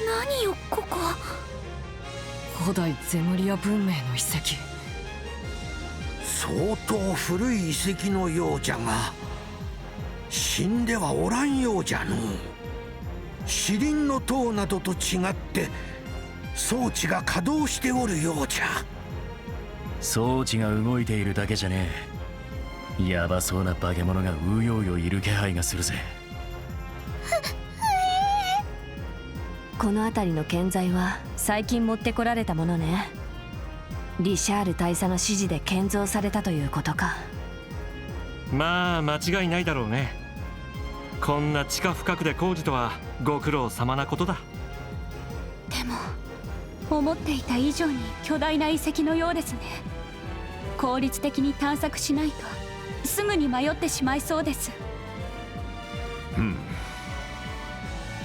何よここ。古代ゼムリア文明の遺跡。相当古い遺跡のようじゃが、死んではおらんようじゃのう。死輪の塔などと違って装置が稼働しておるようじゃ。装置が動いているだけじゃねえ。ヤバそうな化け物がうようよいる気配がするぜ。この辺りの建材は最近持ってこられたものね。リシャール大佐の指示で建造されたということか。まあ間違いないだろうね。こんな地下深くで工事とはご苦労様なことだ。でも思っていた以上に巨大な遺跡のようですね。効率的に探索しないとすぐに迷ってしまいそうです。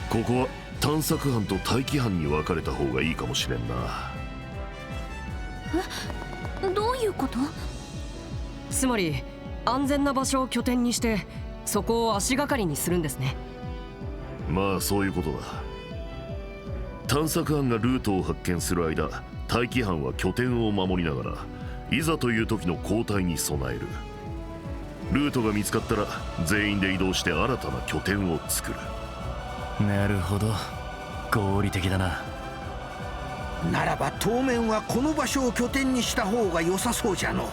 ここは探索班と待機班に分かれた方がいいかもしれんな。どういうこと？つまり安全な場所を拠点にしてそこを足がかりにするんですね。まあそういうことだ。探索班がルートを発見する間、待機班は拠点を守りながらいざという時の交代に備える。ルートが見つかったら全員で移動して新たな拠点を作る。なるほど、合理的だな。ならば当面はこの場所を拠点にした方が良さそうじゃの。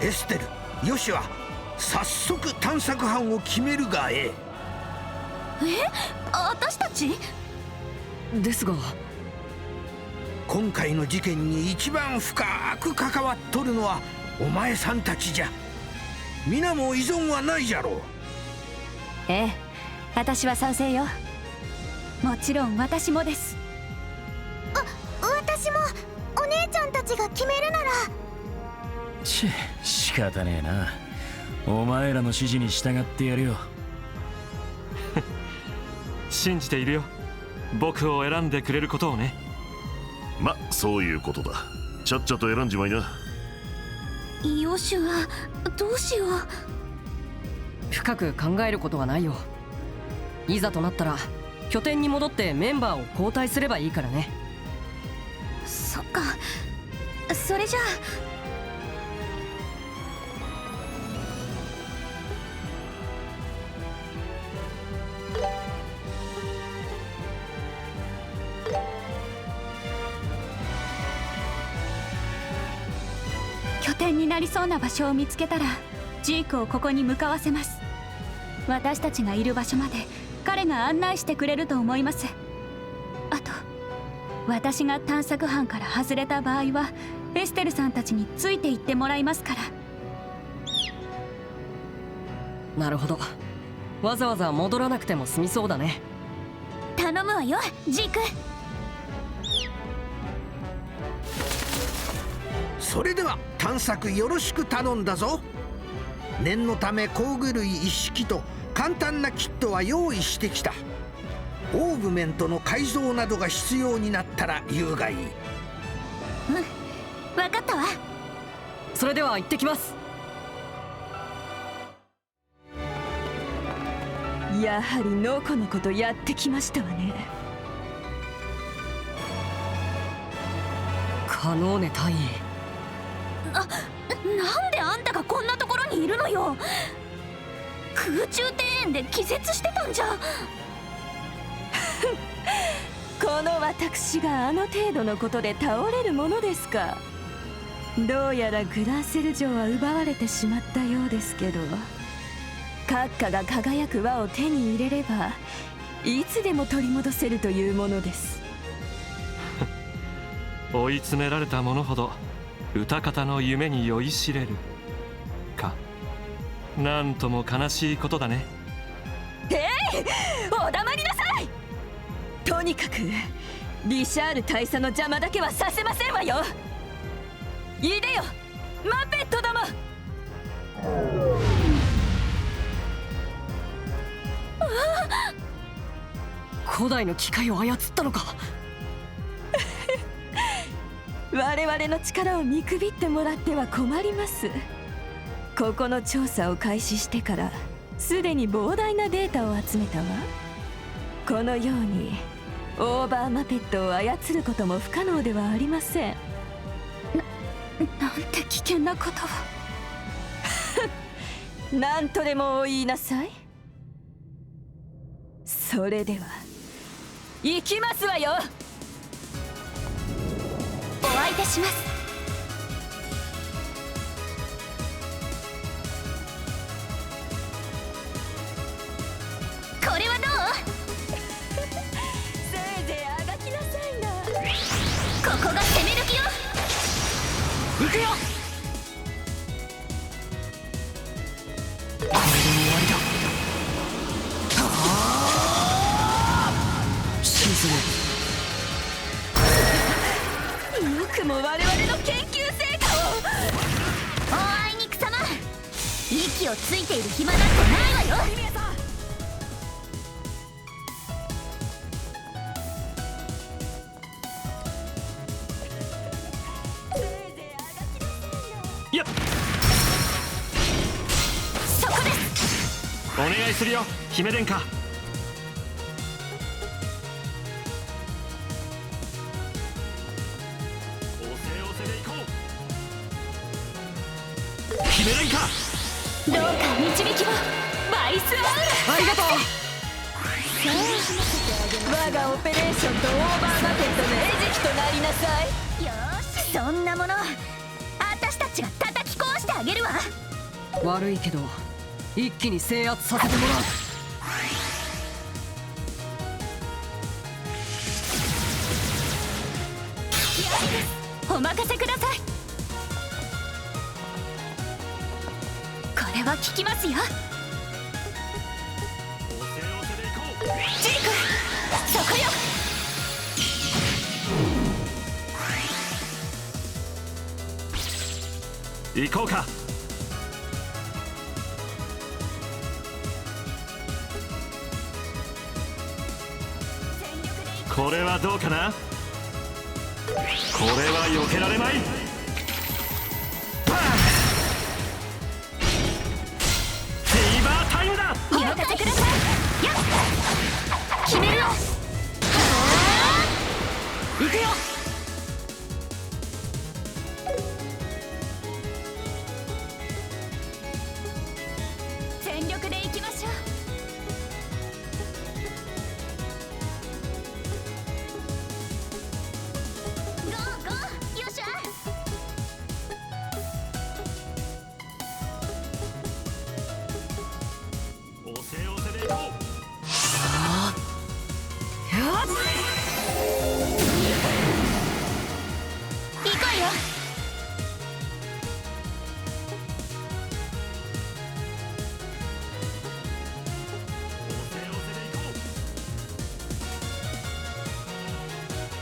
エステル、ヨシは早速探索班を決めるがええ。私たち？ですが今回の事件に一番深く関わっとるのはお前さんたちじゃ。皆も依存はないじゃろう。ええ、私は賛成よ。もちろん私もです。私も。お姉ちゃんたちが決めるなら。仕方ねえな。お前らの指示に従ってやるよ。信じているよ、僕を選んでくれることをね。ま、そういうことだ。ちゃっちゃと選んじまいな。ヨシュはどうしよう。深く考えることはないよ。いざとなったら拠点に戻ってメンバーを交代すればいいからね。そっか、それじゃあ。拠点になりそうな場所を見つけたらジークをここに向かわせます。私たちがいる場所まで彼が案内してくれると思います。あと私が探索班から外れた場合はエステルさんたちについていってもらいますから。なるほど、わざわざ戻らなくても済みそうだね。頼むわよジーク。それでは探索よろしく頼んだぞ。念のため工具類一式と簡単なキットは用意してきた。オーグメントの改造などが必要になったら言うがいい。分かったわ。それでは行ってきます。やはりノコノコとやってきましたわね。カノーネ大尉。なんであんたがこんなところにいるのよ。空中庭園で気絶してたんじゃ。この私があの程度のことで倒れるものですか。どうやらグランセル城は奪われてしまったようですけど、閣下が輝く輪を手に入れればいつでも取り戻せるというものです。追い詰められた者ほど歌方の夢に酔いしれるか。なんとも悲しいことだね。お黙りなさい。とにかくリシャール大佐の邪魔だけはさせませんわよ。いでよマペットども。古代の機械を操ったのか。我々の力を見くびってもらっては困ります。ここの調査を開始してからすでに膨大なデータを集めたわ。このようにオーバーマペットを操ることも不可能ではありません。なんて危険なことを。何とでも言いなさい。それでは行きますわよ。お相手します。これはどう？せいぜいあがきなさいな。ここが攻め時よ。行くよ。これで終わりだ。沈む。よくも我々の研究成果を。おあいにくさま、息をついている暇なんてないわよ。やっ、そこです。お願いするよ姫殿下。おせおせで行こう姫殿下。どうか導きを。バイスアウありがとう。我がオペレーションとオーバーマペットの餌食となりなさい。よーし、そんなもの私たちが叩き壊してあげるわ。悪いけど一気に制圧させてもらう。お任せください。これは効きますよ。おせおせで行こう。ジーク、そこよ。行こうか。これはどうかな。これは避けられまい。バーン。フィーバータイムだ。お任せください。やっ、決めるわ。行くよ。全力でいきましょう。ゴーゴー、よっしゃ。おせおせで行こう。行こうよ。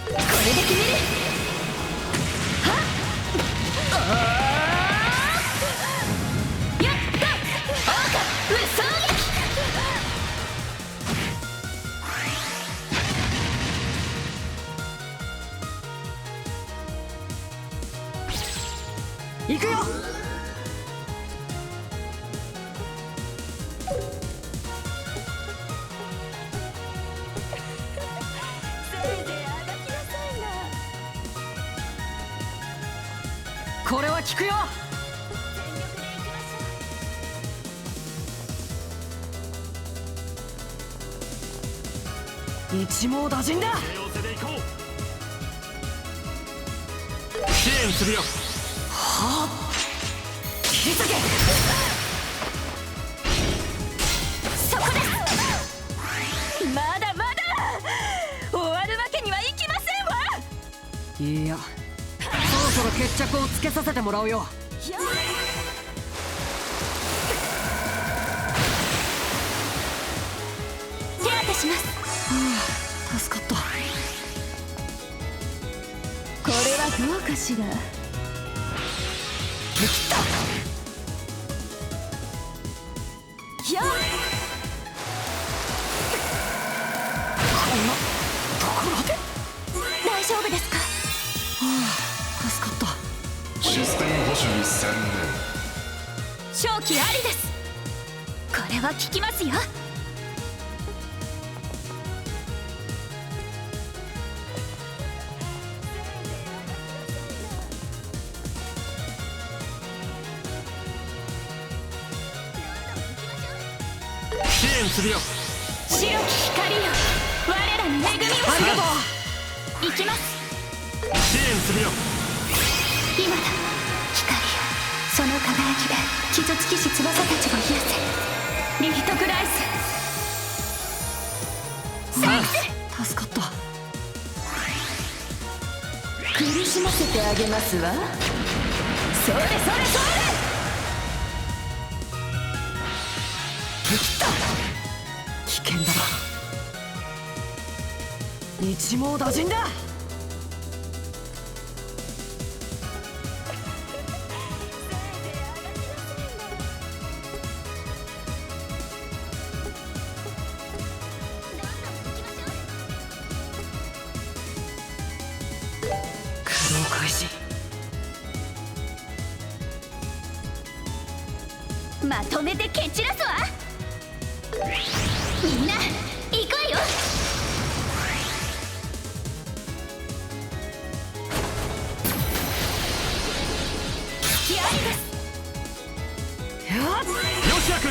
これで決める。はっ、やった。オオカ無双行くよ。これは効くよ。一網打尽だ。おせおせで行こう。支援するよ。切り裂け。そこです。まだまだ終わるわけにはいきませんわ。いや、そろそろ決着をつけさせてもらうよ。手当てします。助かった。これはどうかしら。やっ、こんなところで。大丈夫ですか。助かった。システム保守に専勝機ありです。これは効きますよ。援するよ。白き光よ、我らに恵みを。ありがとう。行きます。支援するよ。今だ、光よ、その輝きで傷つきし翼たちを癒せ。リヒトグライス。ああ、助かった。苦しませてあげますわ。それそれそれ。危険だな。一網打尽だ。苦労開始。まとめて蹴散らすわ。みんな行くわよ。引きありです。吉田君、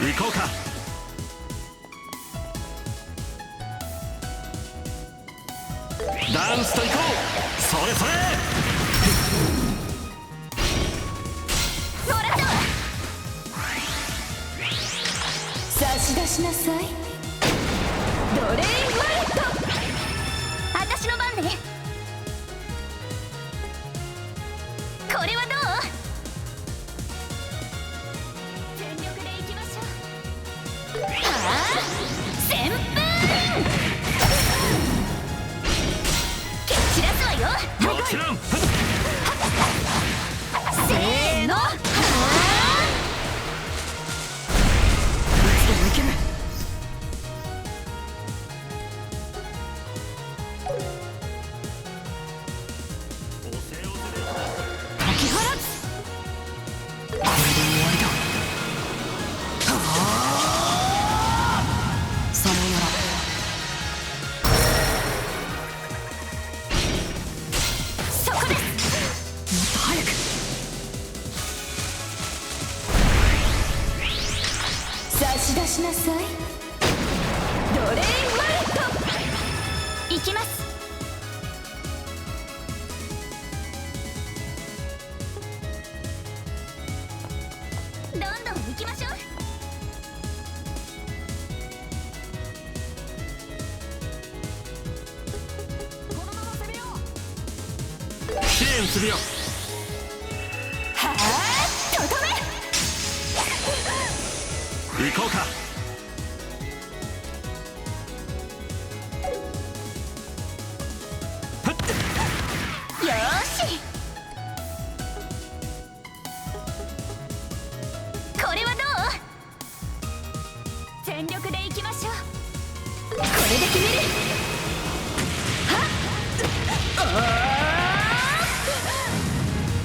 行こうか。ダンスと行こう。それそれ。もらったわ。差し出しなさい。ドレインワレット。私の番ね。これはどう？全力でいきましょう。はあ、旋風。蹴散らすわよ。もちろん。せーの。はあ。いつでもいける。解き放つ。これで終わりだ。さようなら。そこです。もっと早く。差し出しなさい。ドレインワレット。行きます。どんどん行きましょう。支援するよ。はあ、とどめ。行こうか。よーし。これはどう？全力で行きましょう。これで決める。はっ。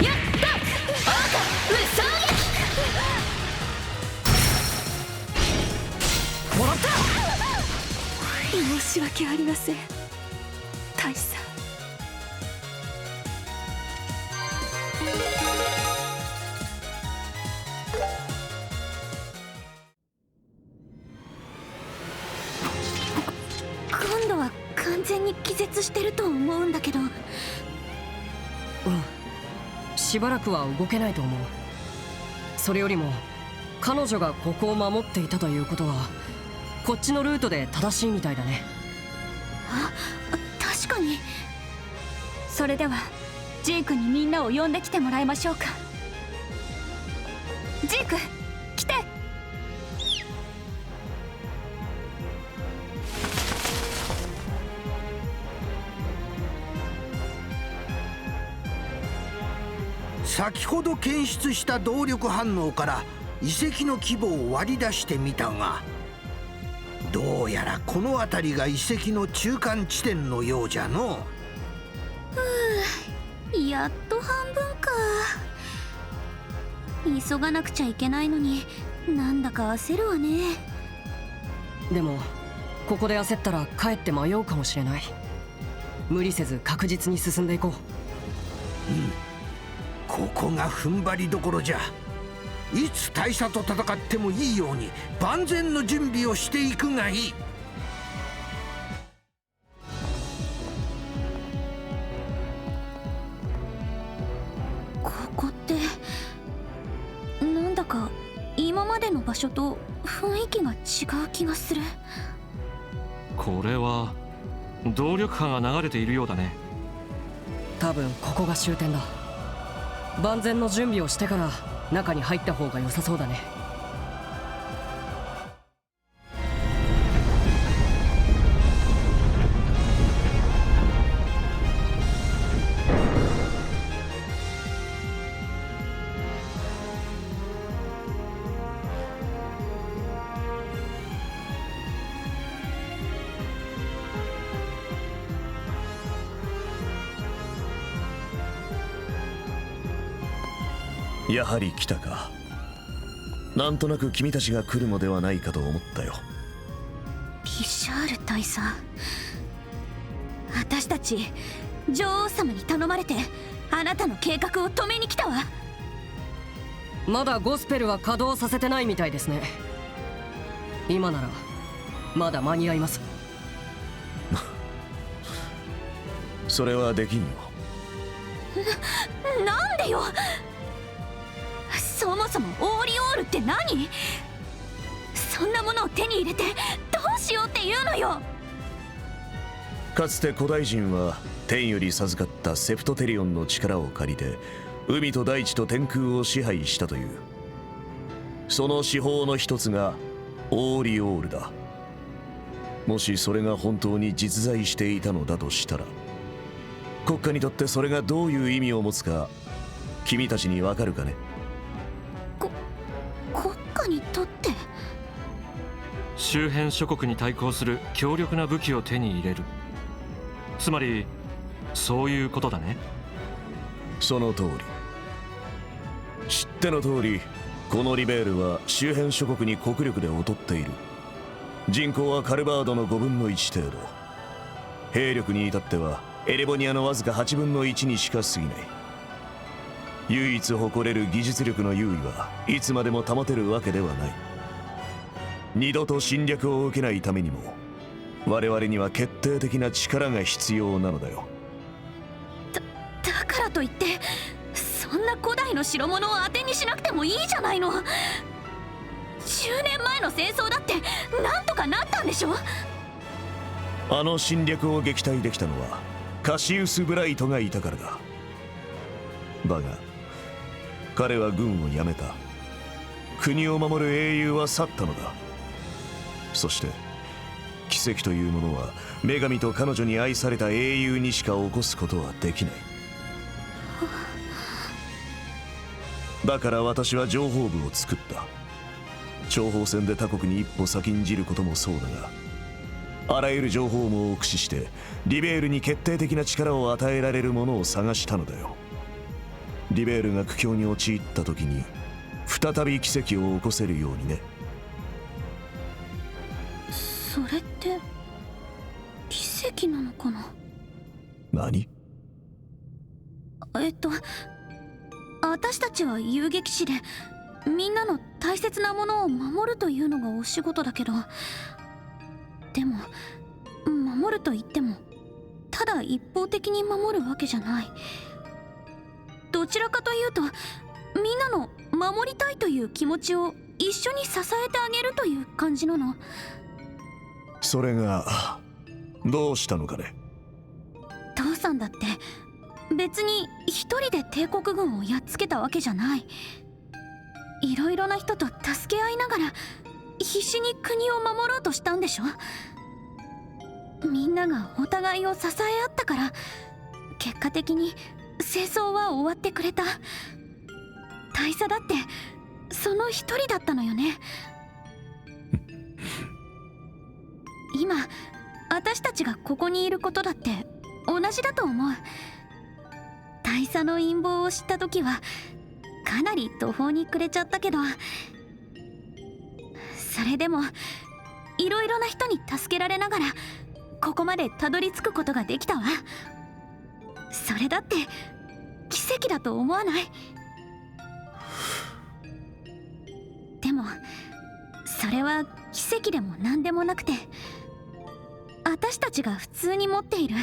やった。オーカ無双撃。もらった。申し訳ありません、大佐。今度は完全に気絶してると思うんだけど。しばらくは動けないと思う。それよりも彼女がここを守っていたということはこっちのルートで正しいみたいだね。あ、確かに。それではジークにみんなを呼んできてもらいましょうか。ジーク、来て。先ほど検出した動力反応から遺跡の規模を割り出してみたが、どうやらこの辺りが遺跡の中間地点のようじゃの。やっと半分か。急がなくちゃいけないのになんだか焦るわね。でもここで焦ったらかえって迷うかもしれない。無理せず確実に進んでいこう。ここが踏ん張りどころじゃ。いつ大佐と戦ってもいいように万全の準備をしていくがいい。ここってなんだか今までの場所と雰囲気が違う気がする。これは動力波が流れているようだね。多分ここが終点だ。万全の準備をしてから中に入った方が良さそうだね。やはり来たか。なんとなく君たちが来るのではないかと思ったよ。リシャール大佐、私たち女王様に頼まれてあなたの計画を止めに来たわ。まだゴスペルは稼働させてないみたいですね。今ならまだ間に合います。それはできんよ。なんでよ。そもそもオーリオールって何？そんなものを手に入れてどうしようっていうのよ。かつて古代人は天より授かったセプトテリオンの力を借りて海と大地と天空を支配したという。その手法の一つがオーリオールだ。もしそれが本当に実在していたのだとしたら、国家にとってそれがどういう意味を持つか君たちにわかるかね。国家にとって？周辺諸国に対抗する強力な武器を手に入れる。つまりそういうことだね。その通り。知っての通り、このリベールは周辺諸国に国力で劣っている。人口はカルバードの5分の1程度。兵力に至ってはエレボニアのわずか8分の1にしか過ぎない。唯一誇れる技術力の優位はいつまでも保てるわけではない。二度と侵略を受けないためにも我々には決定的な力が必要なのだよ。だからといってそんな古代の代物を当てにしなくてもいいじゃないの。10年前の戦争だってなんとかなったんでしょ。あの侵略を撃退できたのはカシウス・ブライトがいたからだ。だが彼は軍を辞めた。国を守る英雄は去ったのだ。そして奇跡というものは女神と彼女に愛された英雄にしか起こすことはできない。だから私は情報部を作った。諜報戦で他国に一歩先んじることもそうだが、あらゆる情報網を駆使してリベールに決定的な力を与えられるものを探したのだよ。リベールが苦境に陥った時に再び奇跡を起こせるようにね。それって奇跡なのかな。何？私たちは遊撃士でみんなの大切なものを守るというのがお仕事だけど、でも守ると言ってもただ一方的に守るわけじゃない。どちらかというとみんなの守りたいという気持ちを一緒に支えてあげるという感じなの。それがどうしたのかね。父さんだって別に一人で帝国軍をやっつけたわけじゃない。いろいろな人と助け合いながら必死に国を守ろうとしたんでしょ。みんながお互いを支え合ったから結果的に戦争は終わってくれた。大佐だってその一人だったのよね。今私たちがここにいることだって同じだと思う。大佐の陰謀を知った時はかなり途方に暮れちゃったけど、それでもいろいろな人に助けられながらここまでたどり着くことができたわ。それだって奇跡だと思わない？それは奇跡でも何でもなくて、私たちが普通に持っている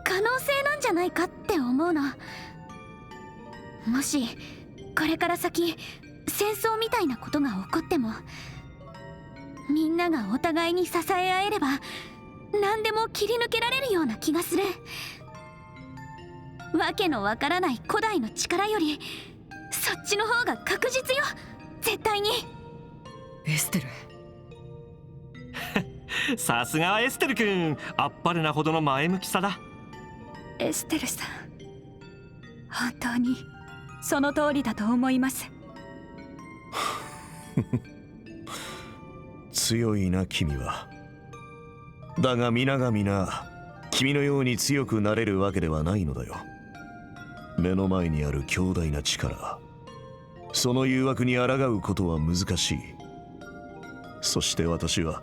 可能性なんじゃないかって思うの。もしこれから先戦争みたいなことが起こっても、みんながお互いに支え合えれば何でも切り抜けられるような気がする。わけのわからない古代の力よりそっちの方が確実よ、絶対に。エステルさすがエステル君、あっぱれなほどの前向きさだ。エステルさん、本当にその通りだと思います。強いな君は。だが皆が皆君のように強くなれるわけではないのだよ。目の前にある強大な力、その誘惑に抗うことは難しい。そして私は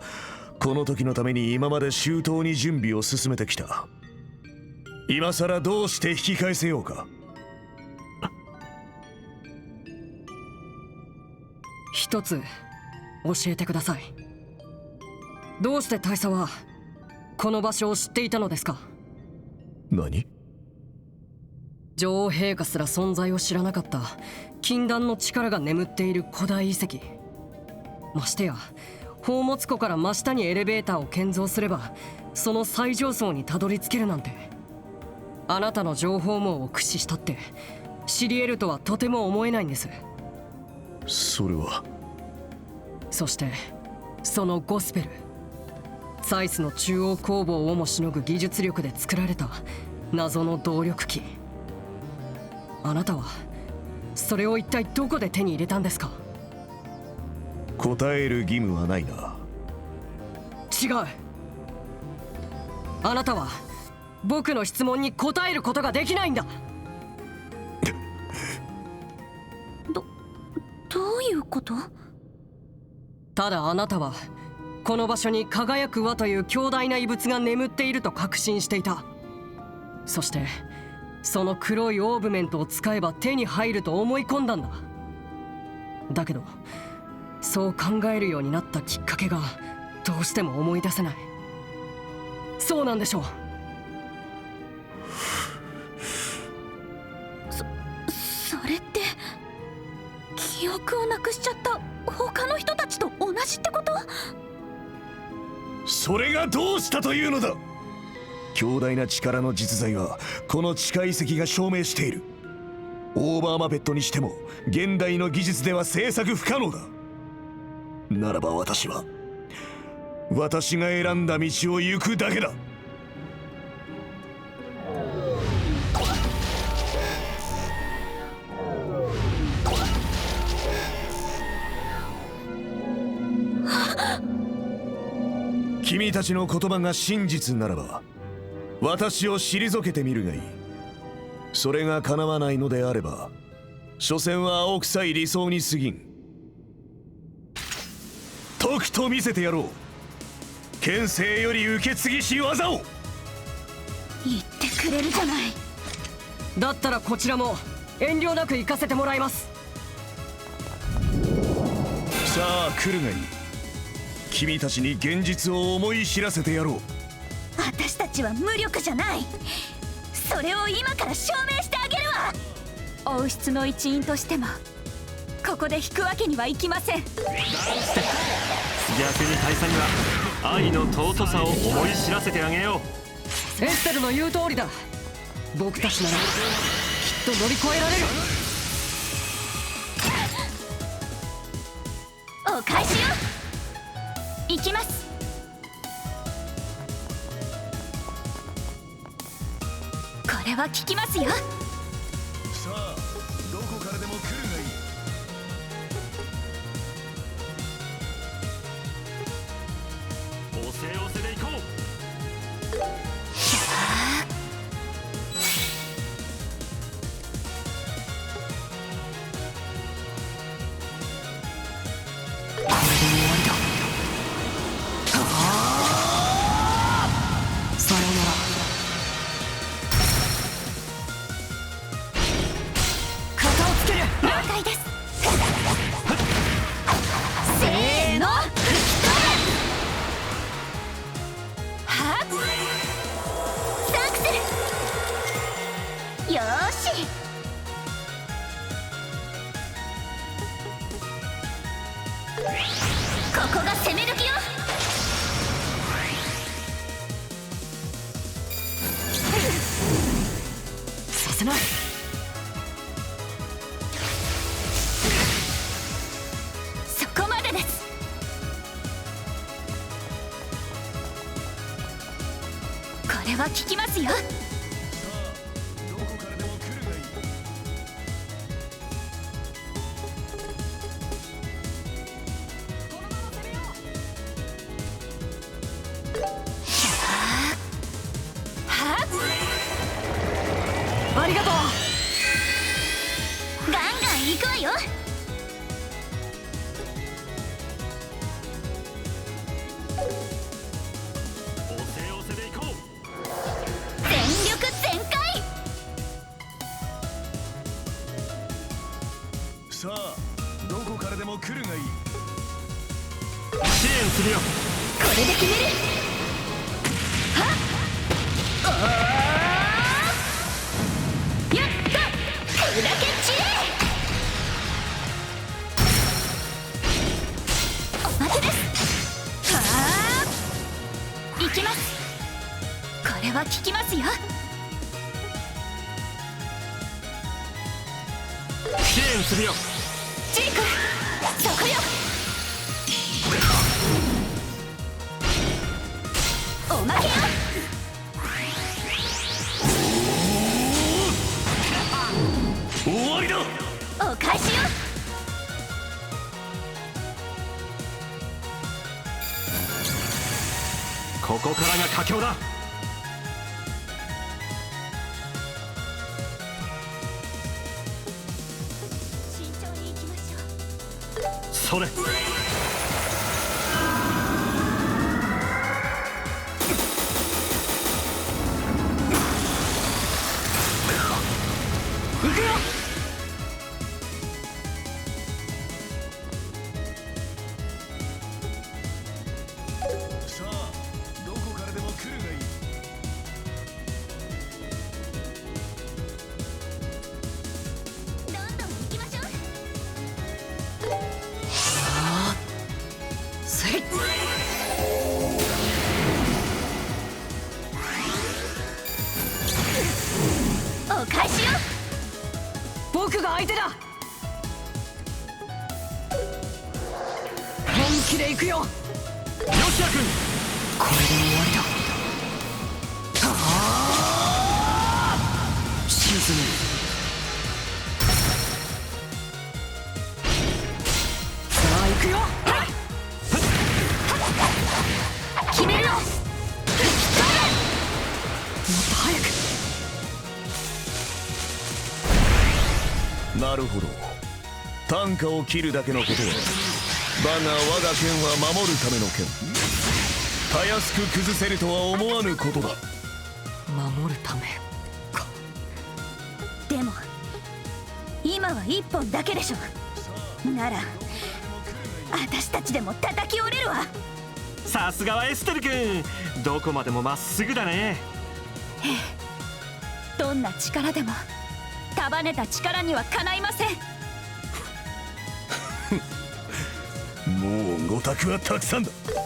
この時のために今まで周到に準備を進めてきた。今さらどうして引き返せようか。一つ教えてください。どうして大佐はこの場所を知っていたのですか？何？女王陛下すら存在を知らなかった禁断の力が眠っている古代遺跡。ましてや宝物庫から真下にエレベーターを建造すればその最上層にたどり着けるなんて、あなたの情報網を駆使したって知り得るとはとても思えないんです。それは。そしてそのゴスペル、サイスの中央工房をもしのぐ技術力で作られた謎の動力機。あなたはそれを一体どこで手に入れたんですか？答える義務はないな。違う。あなたは僕の質問に答えることができないんだ。どういうこと？ただあなたはこの場所に輝く輪という強大な遺物が眠っていると確信していた。そしてその黒いオーブメントを使えば手に入ると思い込んだんだ。だけどそう考えるようになったきっかけがどうしても思い出せない。そうなんでしょう。それって記憶をなくしちゃった他の人たちと同じってこと？それがどうしたというのだ。強大な力の実在はこの地下遺跡が証明している。オーバーマペットにしても現代の技術では制作不可能だ。ならば私が選んだ道を行くだけだ。君たちの言葉が真実ならば私を退けてみるがいい。それが叶わないのであれば所詮は青臭い理想に過ぎん。とくと見せてやろう、剣聖より受け継ぎし技を。言ってくれるじゃない。だったらこちらも遠慮なく行かせてもらいます。さあ来るがいい。君たちに現実を思い知らせてやろう。私たちは無力じゃない。それを今から証明してあげるわ。王室の一員としてもここで引くわけにはいきません。逆に大佐には愛の尊さを思い知らせてあげよう。エステルの言う通りだ。僕たちならきっと乗り越えられる。お返しよ。行きます。これは効きますよ。さあどこからでも来るがいい。押せ押せで行こう。さようなら。ここが攻め時よ。させない。そこまでです。これは効きますよ。ありがとう。ガンガン行くわよ。全力全開。さあどこからでも来るがいい。支援するよ。これで決める。はっ、やった、砕け散れ。お待ちです。はあ、行きます。これは効きますよ。支援するよ。ジーク、そこよ。おまけよ。終わりだ。お返しよ。ここからが佳境だ。慎重に行きましょう。それ。行くよ。さあどこからでも来るがいい。どんどん行きましょう。せい。お返しよ。僕が相手だ。本気で行くよ。ヨシア君。これで終わりだ。沈む。さあ行くよ。決めるよ。もっと早く。なるほど。単価を切るだけのことは我が剣は守るための剣。たやすく崩せるとは思わぬことだ。守るためか。でも今は一本だけでしょ。なら私たちでも叩き折れるわ。さすがはエステル君。どこまでもまっすぐだね。ええ、どんな力でも束ねた力にはかないません。もうごたくはたくさんだ。それ。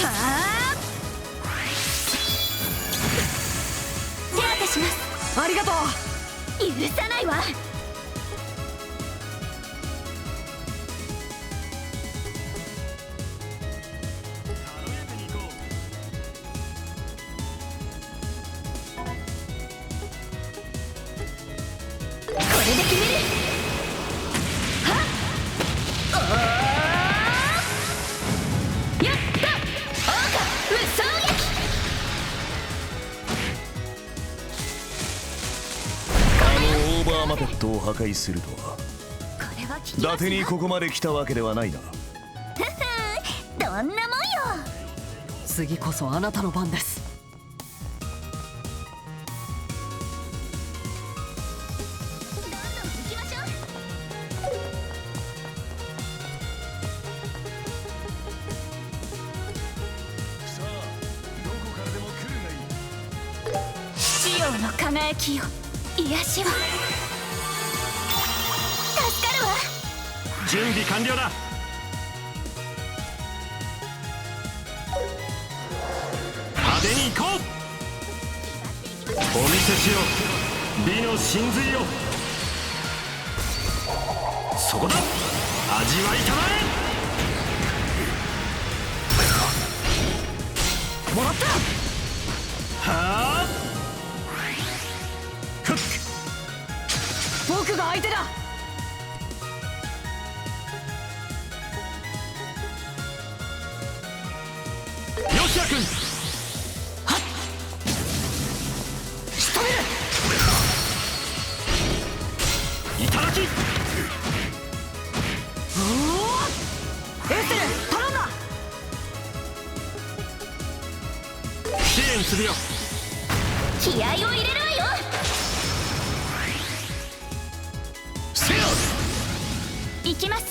はあ、手当てします。ありがとう。許さないわ。これで決める。はっ、やった、オーカ無双撃。あのオーバーマペットを破壊するとはこれは効き伊ますよ。達にここまで来たわけではないな。どんなもんよ。次こそあなたの番です。どんどん行きましょう。さあどこからでも来るがいい。七葉の輝きよ、癒しは。助かるわ。準備完了だ。派手に行こう。お見せしよう、美の真髄を。そこだ、味わいたまえ。もらった。はあ、僕が相手だ。ヨシア君、仕留める。いただき。エステル、頼んだ。支援するよ。気合を入れるわよ。せや。行きます。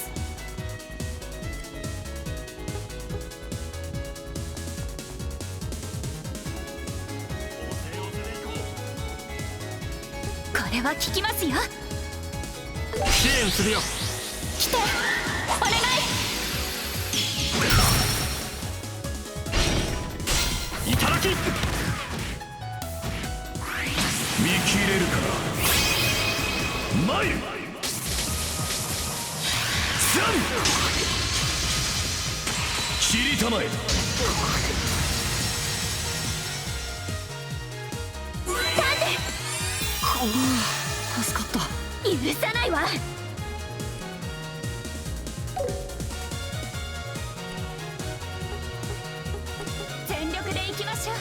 これは効きますよ。支援するよ。来て、お願い。いただき。見切れるか。前。切りたまえ。助かった。許さないわ。全力で行きましょう。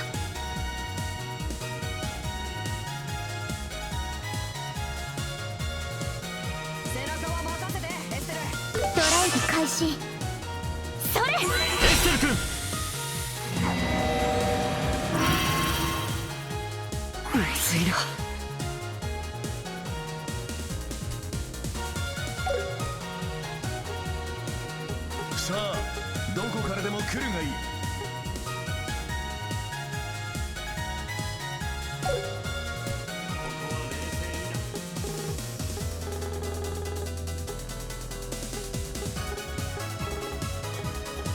背中は任せて、エステル。ドライブ開始。それ。エステル君、まずいな。さあ、どこからでも来るがいい。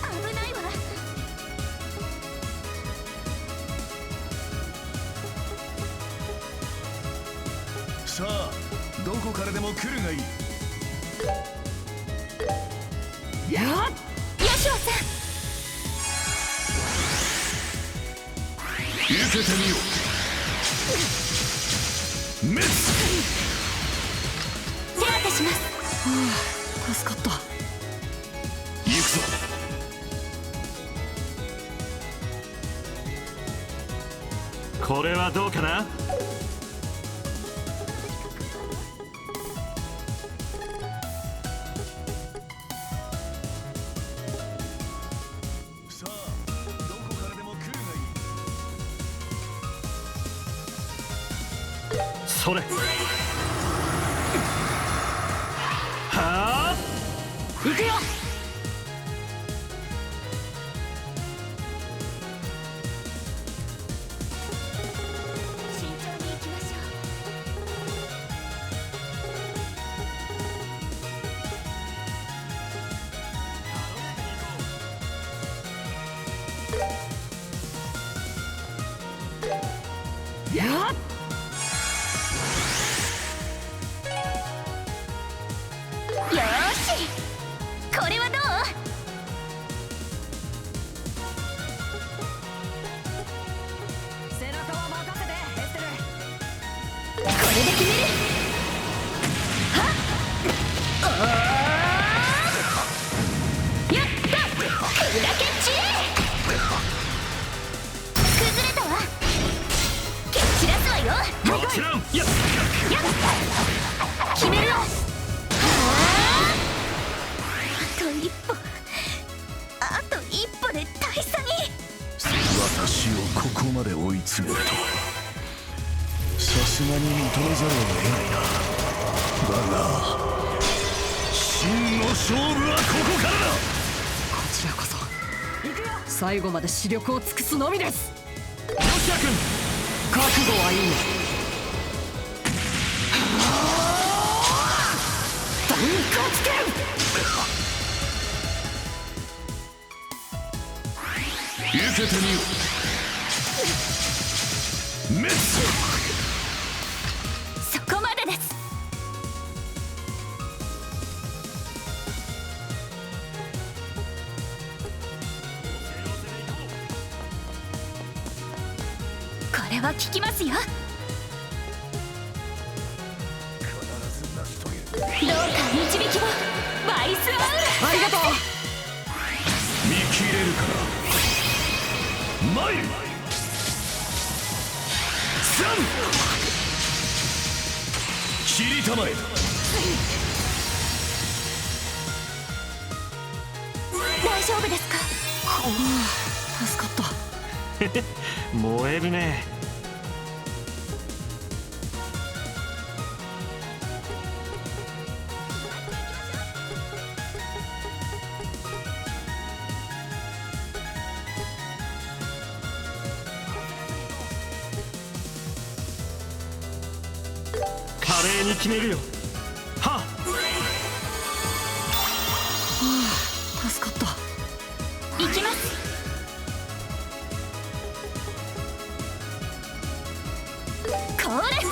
危ないわ。さあ、どこからでも来るがいい。やっ、ヨシオさん、受けてみよう。メス。手当てします。助かった。行くぞ。これはどうかな。さあ、どこからでも来るがいい。それ。はあ、行くよ。慎重に行きましょう。やっ、よーし、これはどう？背中は任せて、エステル。これで決める。はっ、やった、クラケッチ。崩れたわ。蹴散らすわよ。もちろん。やっ、決めるわ。あと一歩で大差に。私をここまで追い詰めると、さすがに認めざるを得ないな。だが真の勝負はここからだ。こちらこそ。行くよ。最後まで視力を尽くすのみです。ヨシア君、覚悟はいい。ダンけてみよう。滅。そこまでです。これは効きますよ。どうか導きをバイスアウル。ありがとう。見切れるから参る。切りたまえ。大丈夫ですか。助かった。燃えるね。華麗に決めるよ。はっ。助かった。行きます。これ強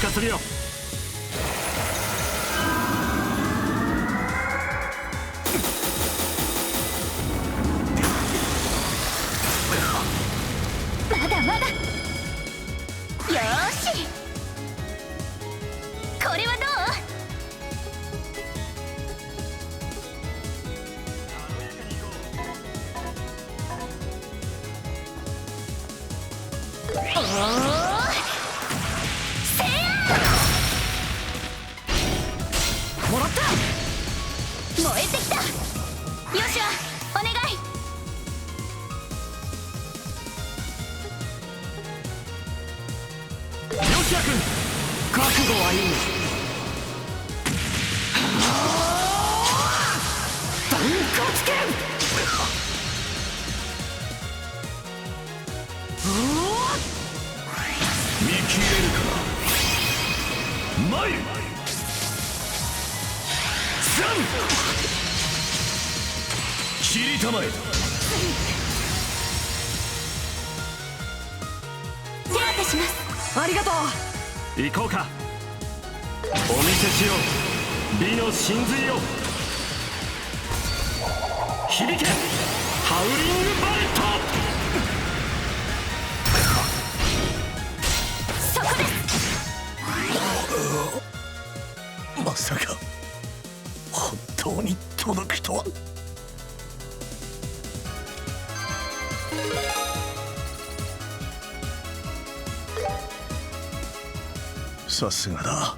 化するよ。まだまだ。よーし、これはどう。おー、せやもらった。燃えてきた。よしはお願い。ヨシア君、覚悟はいい。断骨剣。見切れるから参る。切りたまえ。手当てします。ありがとう。行こうか。お見せしよう、美の真髄を。響け、ハウリングバレット。そこです。まさか本当に届くとは。さすがだ、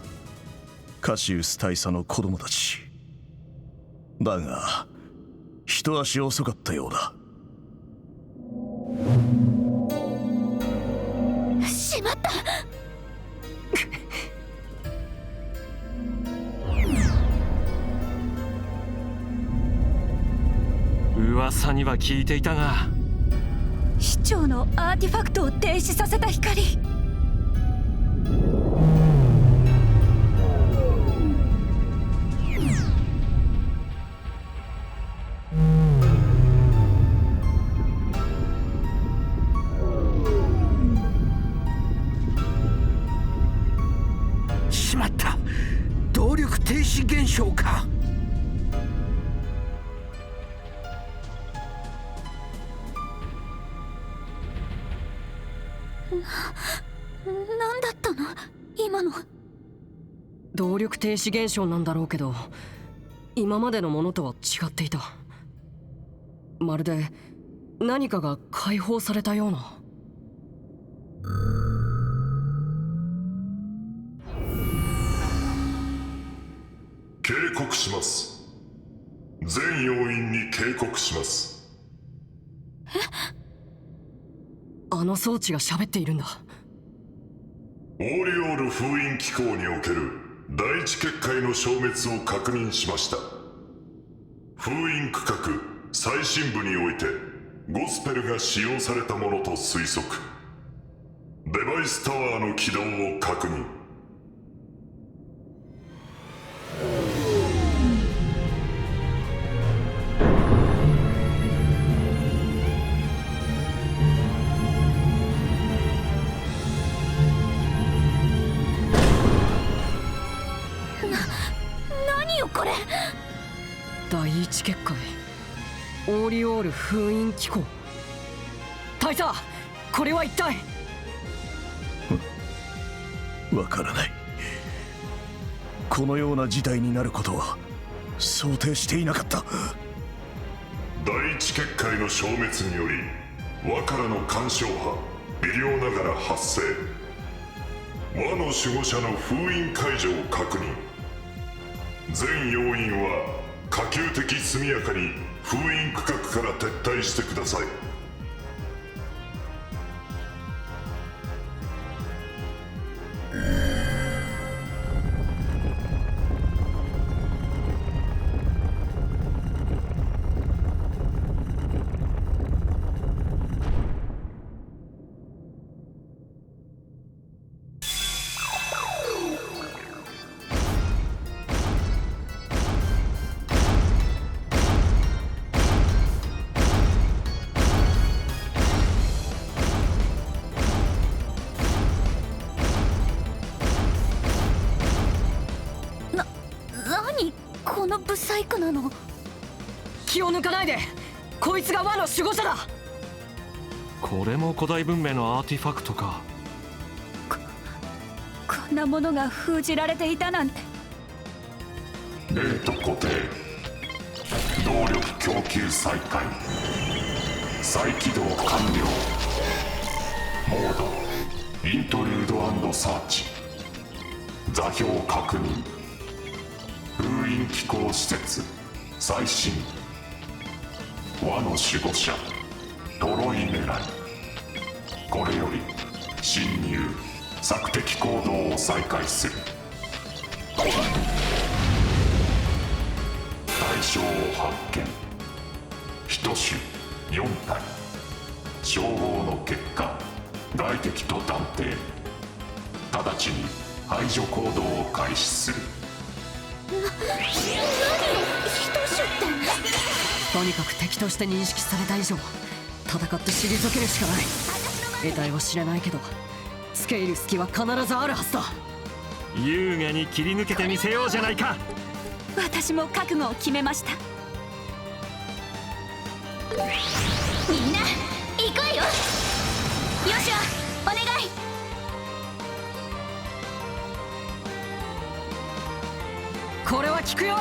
カシウス大佐の子供たち。だが一足遅かったようだ。しまった。噂には聞いていたが、市長のアーティファクトを停止させた光。しまった、動力停止現象か。何だったの今の。動力停止現象なんだろうけど、今までのものとは違っていた。まるで何かが解放されたような。警告します。全要員に警告します。あの装置が喋っているんだ。オーリオール封印機構における第一結界の消滅を確認しました。封印区画最深部においてゴスペルが使用されたものと推測。デバイスタワーの起動を確認。何よこれ。第一結界オーリオール封印機構。大佐、これは一体。わからない。このような事態になることは想定していなかった。第一結界の消滅により輪からの干渉波微量ながら発生。輪の守護者の封印解除を確認。全要員は可及的速やかに封印区画から撤退してください。このブサイクなの。気を抜かないで。こいつが輪の守護者だ。これも古代文明のアーティファクトか。こんなものが封じられていたなんて。レート固定。動力供給再開。再起動完了。モードイントリュード&サーチ。座標確認。封印機構施設最新。輪の守護者トロイ狙い。これより侵入索敵行動を再開する。対象を発見。一種4体。照合の結果外敵と断定。直ちに排除行動を開始する。何よ一種って。とにかく敵として認識された以上戦って退けるしかない。得体は知れないけど付け入る隙は必ずあるはずだ。優雅に切り抜けてみせようじゃないか。私も覚悟を決めました。みんな行くわよ。よしわお願い。これは効くよ。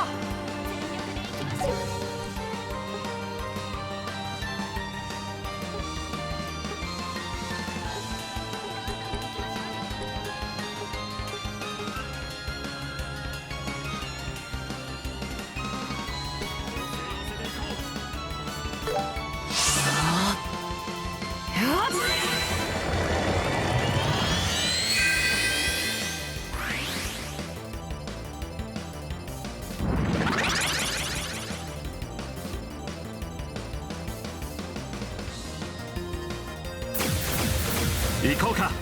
行こうか。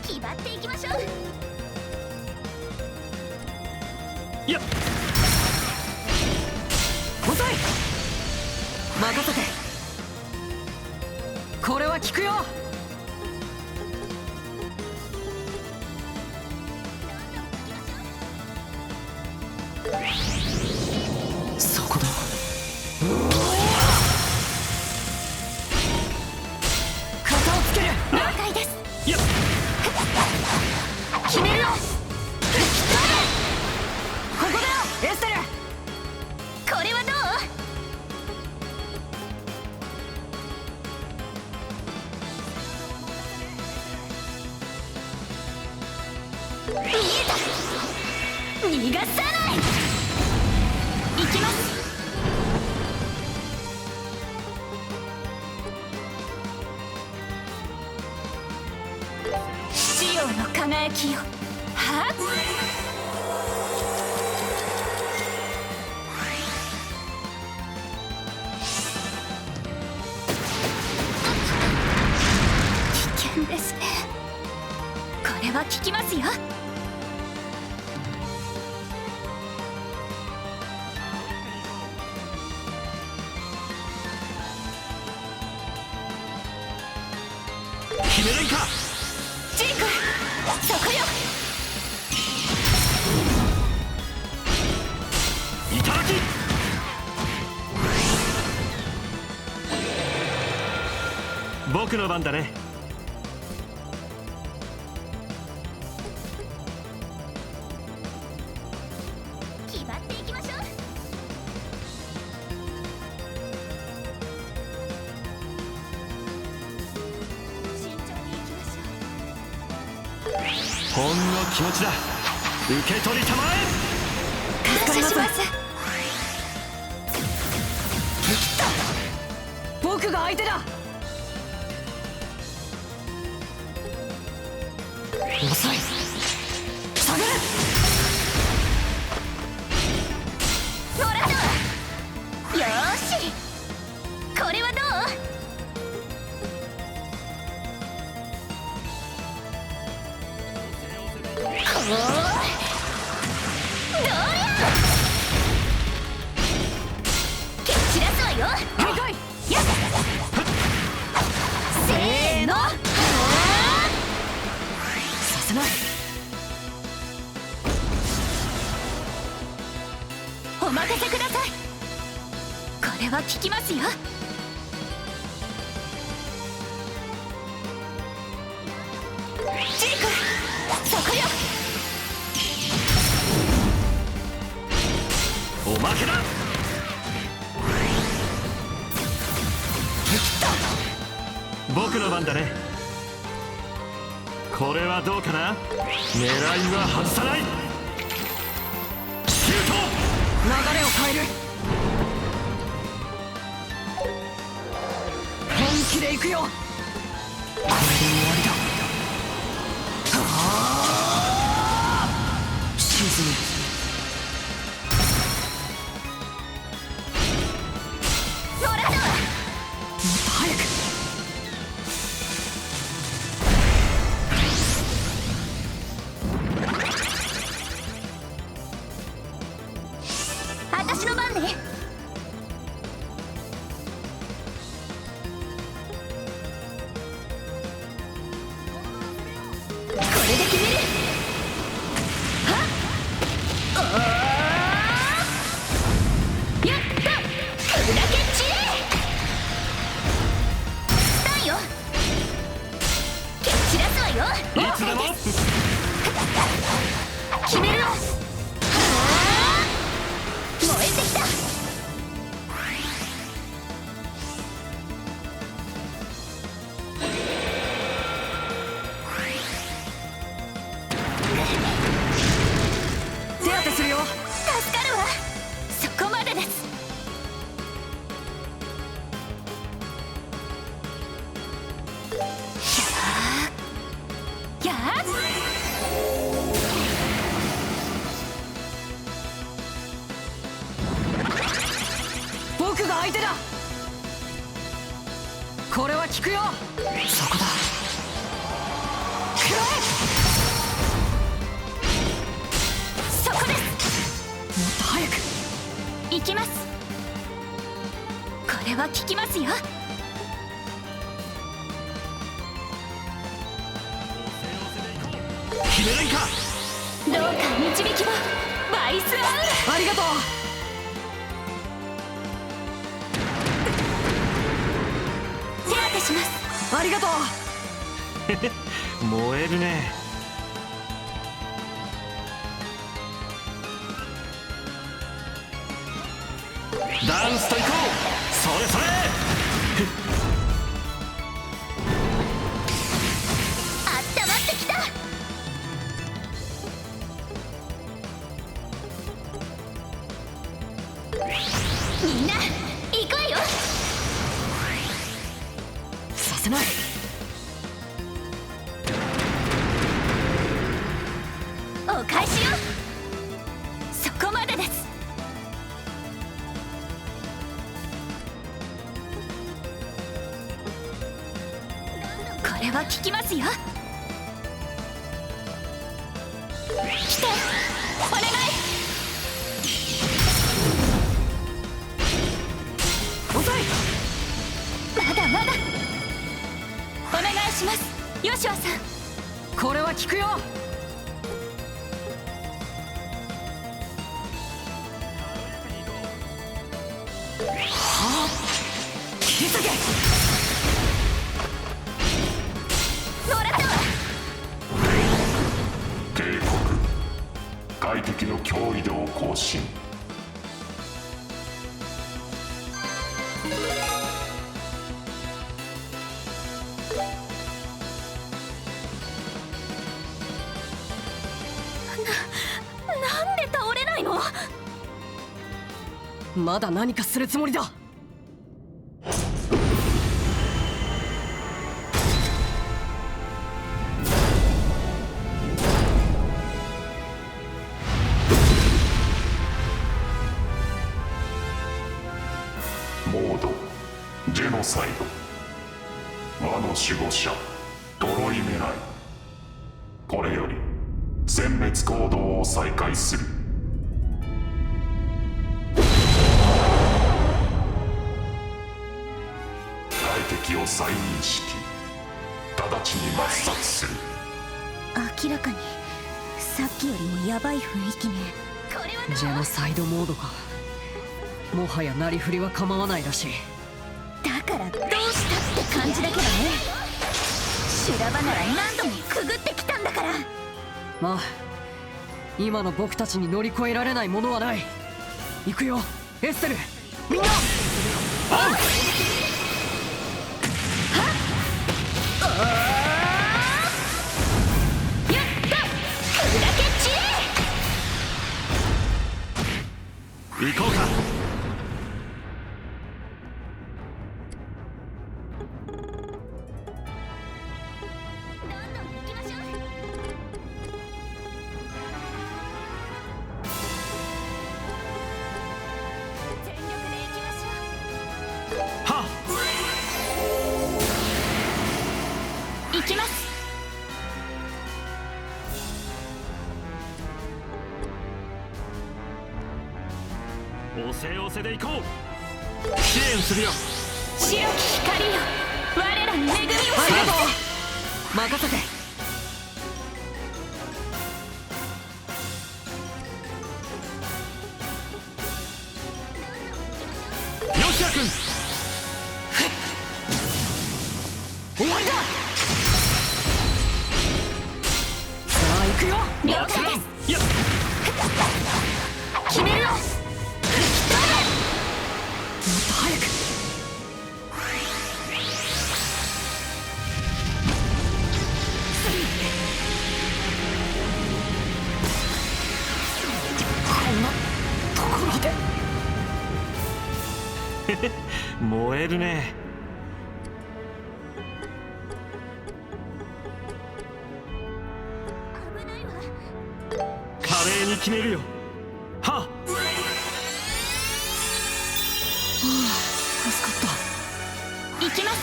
気張っていきましょう。やっ遅い。任せて。これは効くよ。そこだ。型をつける。了解です。やっ決めるよ。ここだよエステル。これはどう。見えた。逃がさない。行きます。ジオの輝きよ。はっ。危険ですね。これは効きますよ。決めるいか。ジーク、そこよ。いただき。僕の番だね。決まっていきましょう。慎重に行きましょう。ほんの気持ちだ。受け取りたまえ。助かります。僕が相手だ。遅い。下がれ。モラード。よーし、これはどう？どうりゃ。蹴散らすわよ。了解。やっせーの。させない。お任せください。これは効きますよ。ジーク、そこよ。おまけだ。僕の番だね。これはどうかな。狙いは外さない。シュート。流れを変える。本気で行くよ。これで終わりだ。沈む。モラード。もっと早く。私の番ね。これで決める。はっ、おー、やった。砕け散れ。だよ。蹴散らすわよ。いつでも。決めるわ。燃えてきた。手当てするよ。助かるわ。そこまでです。やー僕が相手だ。これは効くよ。そこだ。食らそこです。え。もっと早く。行きます。これは効きますよ。決めるいか。どうか導きを。バイスアウありがとう。ル。手当てします。ありがとう。燃えるね。ダンスと行こう。それそれ。あったまってきた。みんな行くわよ。させない。お返しよ。そこまでです。これは効きますよ。来て、お願い。遅い。まだまだ。お願いします。ヨシュアさん。これは効くよ。気づけ。もらったわ。警告、外敵の脅威度を更新。なんで倒れないの？まだ何かするつもりだ。モードジェノサイド、魔の守護者トロイメライ。これより殲滅行動を再開する。外敵を再認識、直ちに抹殺する。明らかにさっきよりもヤバい雰囲気ね。ジェノサイドモードか。もはやなりふりは構わないらしい。だからどうしたって感じだけどね。修羅場なら何度もくぐってきたんだから。まあ今の僕たちに乗り越えられないものはない。行くよエステル、みんな。行こうか。はっ。行きます。おせおせで行こう。支援するよ。白き光よ、我らに恵みを。ありがとう。任せて。ヨシア君、終わりだ。さあ行くよ。了解です。やっ、決めるよ。もっと早く。こんなところで。燃えるね。華麗に決めるよ。はっ。助かった。行きます。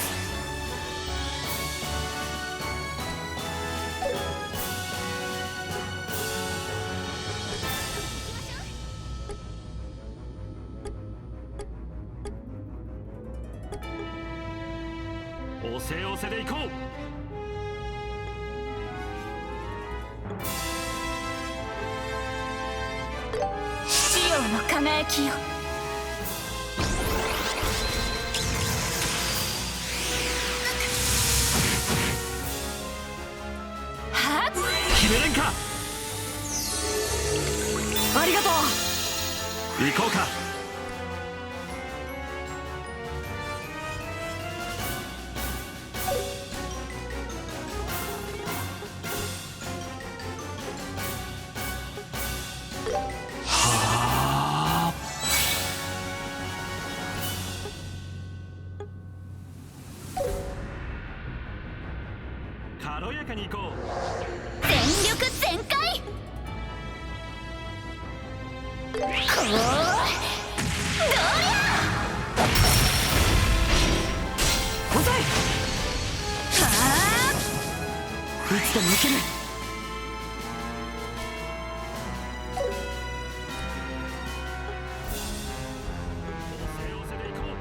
おせおせで行こう。父よの輝きよ。はっ。決めれんか。ありがとう。行こうか。軽やかに行こう。全力全開。こうどうりゃ。遅い。はあ。いつでも行ける。おせおせで行こう。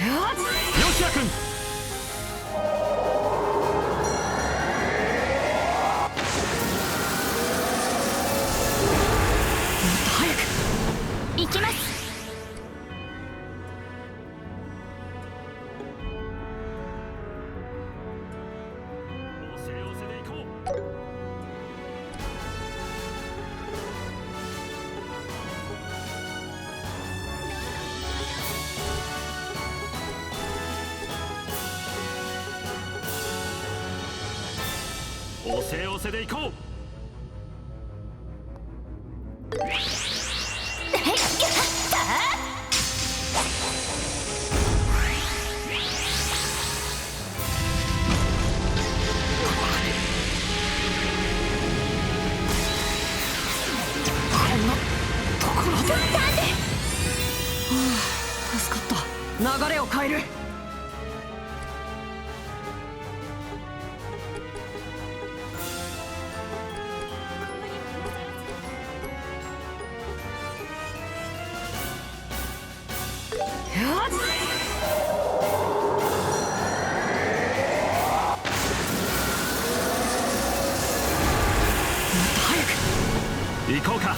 吉田君、行きます。押せ押せでいこう。助かった。流れを変える。行こうか。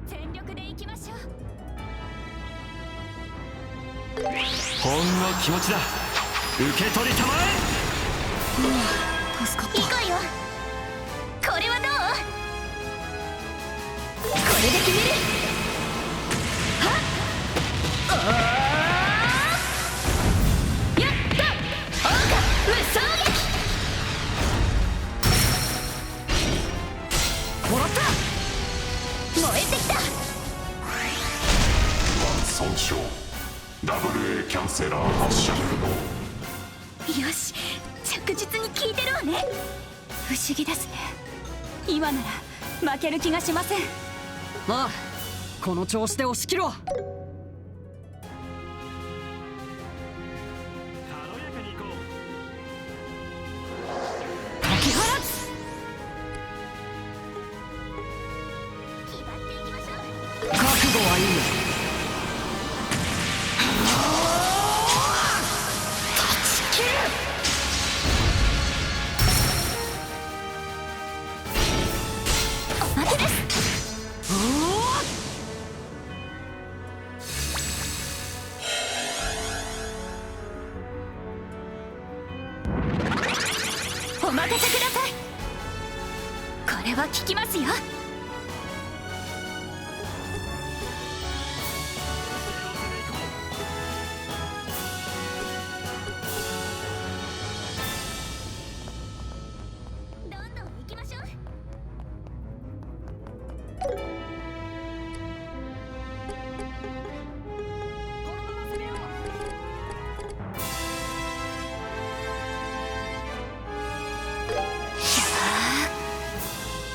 全力で行きましょう。ほんの気持ちだ。受け取りたまえ。助かった。行こうよ。これはどう？これで決める。はっ、やったオーカ無双撃。もらった。燃えてきた。損傷 AA キャンセラー発射不能。よし、着実に効いてるわね。不思議ですね。今なら負ける気がしません。ああ、この調子で押し切ろう。軽やかに行こう。解き放つ。気張っていきましょう。覚悟はいいよ。おまけです。お任せください。これは効きますよ。どんどん行きましょう。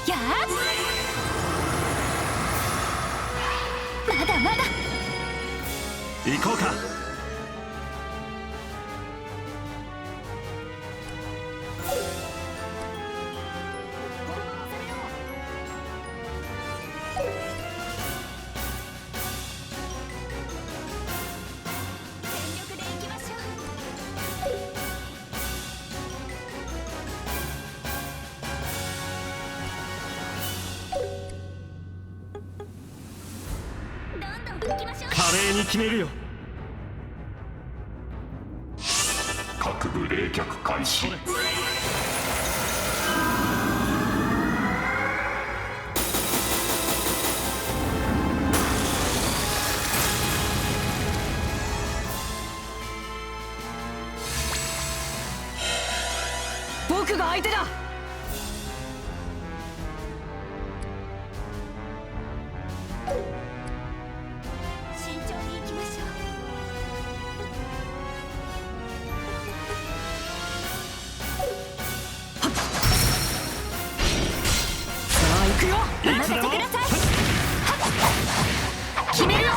やあ、まだまだ。行こうか。全力で行きましょう。どんどん行きましょう。華麗に決めるよ。各部冷却開始。僕が相手だ。慎重に行きましょう。さあ行くよ。お任せください。決めるよ。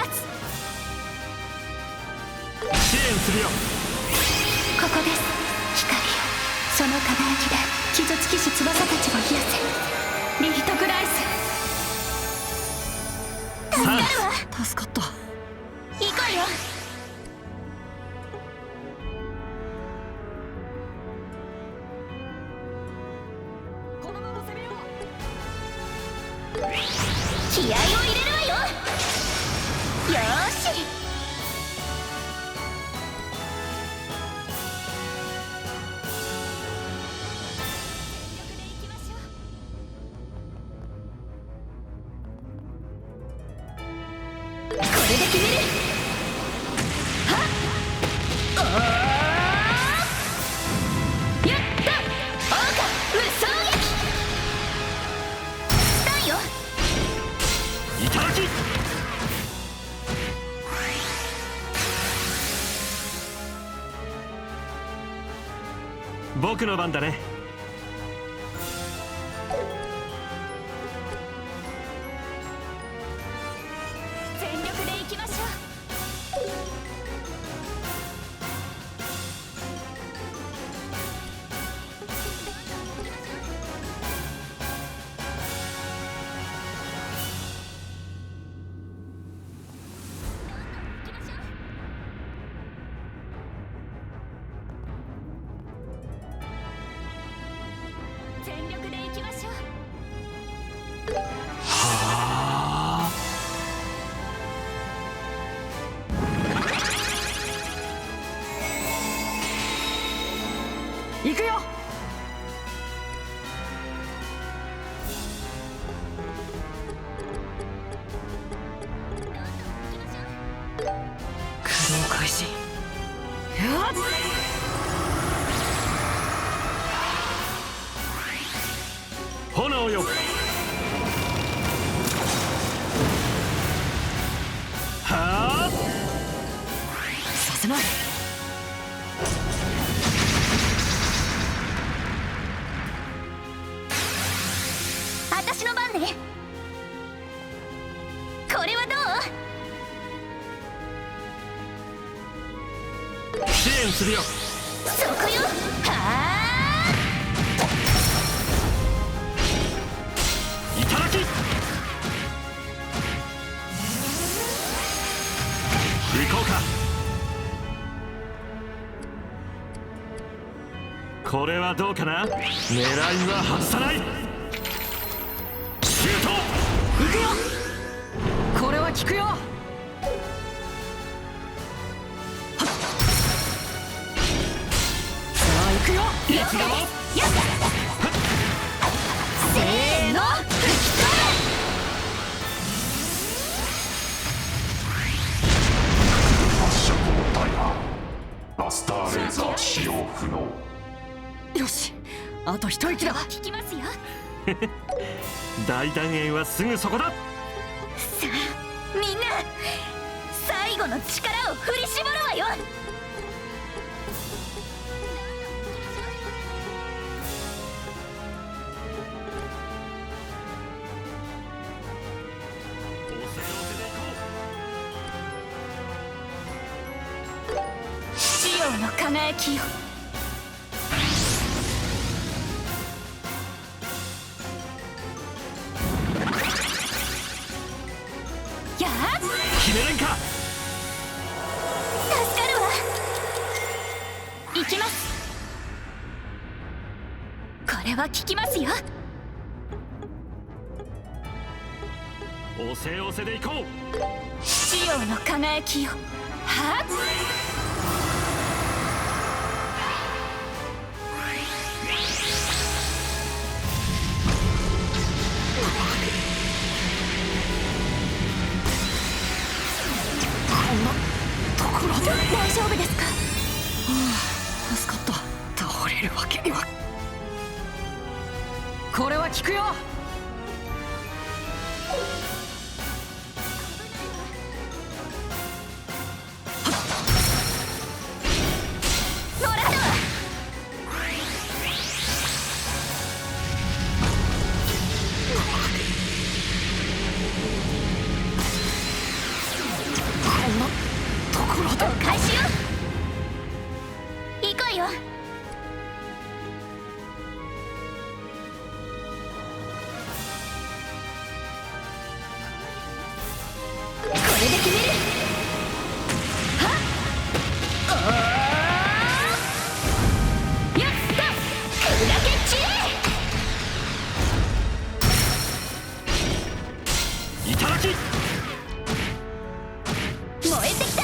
ます。支援するよ。ここです。光よ、その輝きで傷つきし翼たちを癒せ。リヒトグライス。助かるわ。助かった。行こうよ。このまま攻めよう。気合を入れるわよ。よーし。これで決める。はっ、おーやった。オオカ無双撃。スタンよ。いただき。僕の番だね。全力で行きましょう。全力で行きましょう。行くよ。駆動開始。やっ、炎よ。はあ、させない。私の番ね。これはどう？支援するよ。そこよ。はあ、いただき。行こうか。これはどうかな。狙いは外さない。シュート。行くよ。これは効くよ。さあ行くよ。いつでも。せーの、吹き飛発射後のタイマー。バスターレーザー使用不能。よし、あと一息だ。効きますよ。大団円はすぐそこだ。さあ、みんな最後の力を振り絞るわよ。シオの輝きよ。やっ、決めれんか。助かるわ。行きます。これは効きますよ。押せ押せで行こう。シオの輝きよ。はっ、大丈夫ですか。助かった。倒れるわけには。これは効くよ。もらったわ。返しよ。行こうよ。これで決める。はっ、やった砕け散れ。いただき。燃えてきた。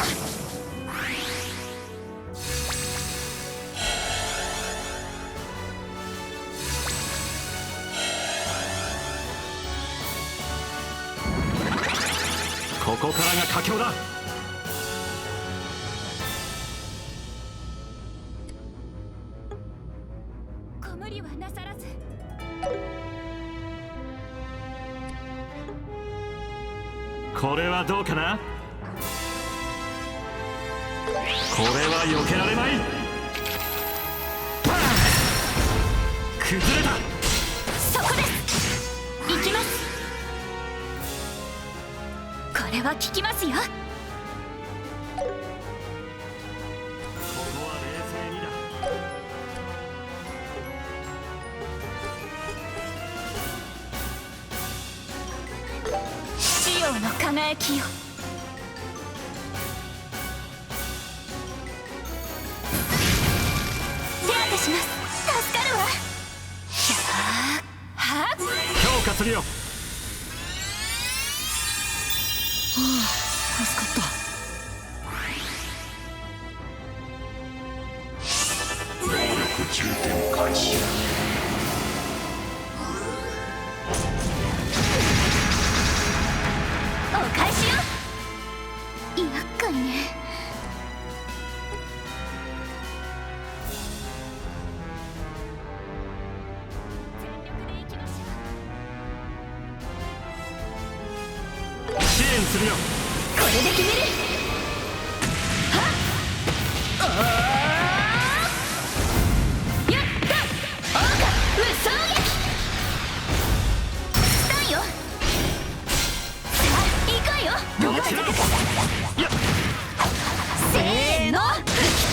ここからが佳境だ。ご無理はなさらず。これはどうかな。これは避けられない。崩れた。そこです。行きます。これは効きますよ。ここは冷静にだ。潮の輝きよ。手当てします。助かるわ。はっ、強化するよ。助かった。能力充填開始。お返しよ。厄介ね。全力でいきましょう。支援するよ。これで決める。はっ、やったオーカ無双撃。スタンよ。さあ行こうよ。もちろん。せーの、吹き飛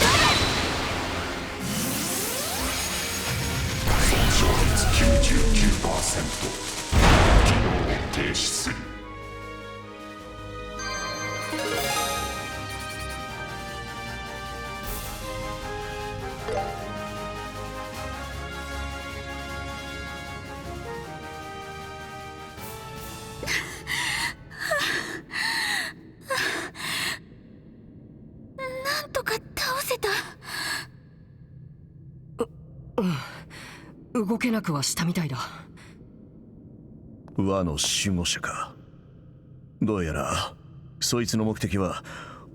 損傷率 99%。機能を停止する。なんとか倒せた。動けなくはしたみたいだ。和の守護者か。どうやらそいつの目的は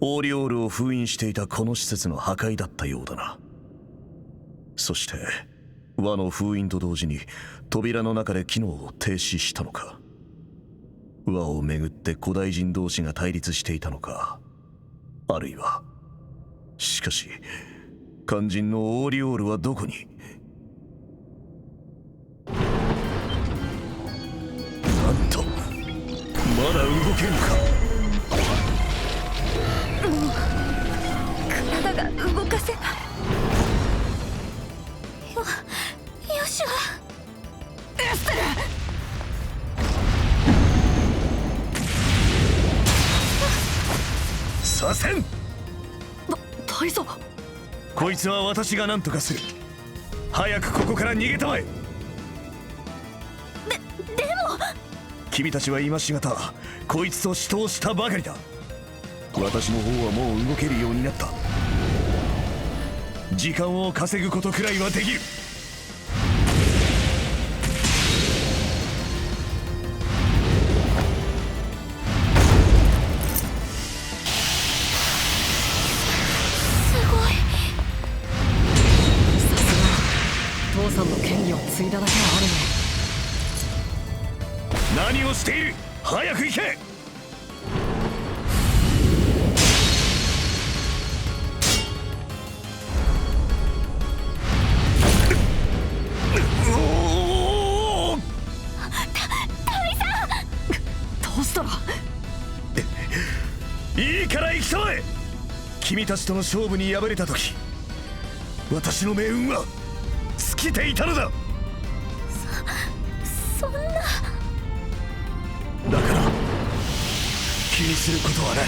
オーリオールを封印していたこの施設の破壊だったようだな。そして和の封印と同時に扉の中で機能を停止したのか。和をめぐって古代人同士が対立していたのか、あるいは。しかし肝心のオーリオールはどこに。なんとまだ動けるのか。体が動かせない。よしはエステル。左遷。大佐。こいつは私が何とかする。早くここから逃げたまえ。でも君たちは今しがたこいつと死闘したばかりだ。私の方はもう動けるようになった。時間を稼ぐことくらいはできる。父さんの権利を継いだだけはあるね。何をしている。早く行け。どうしたら。いいから行きたまえ。君たちとの勝負に敗れた時、私の命運は尽きていたのだ。そんな。だから気にすることはない。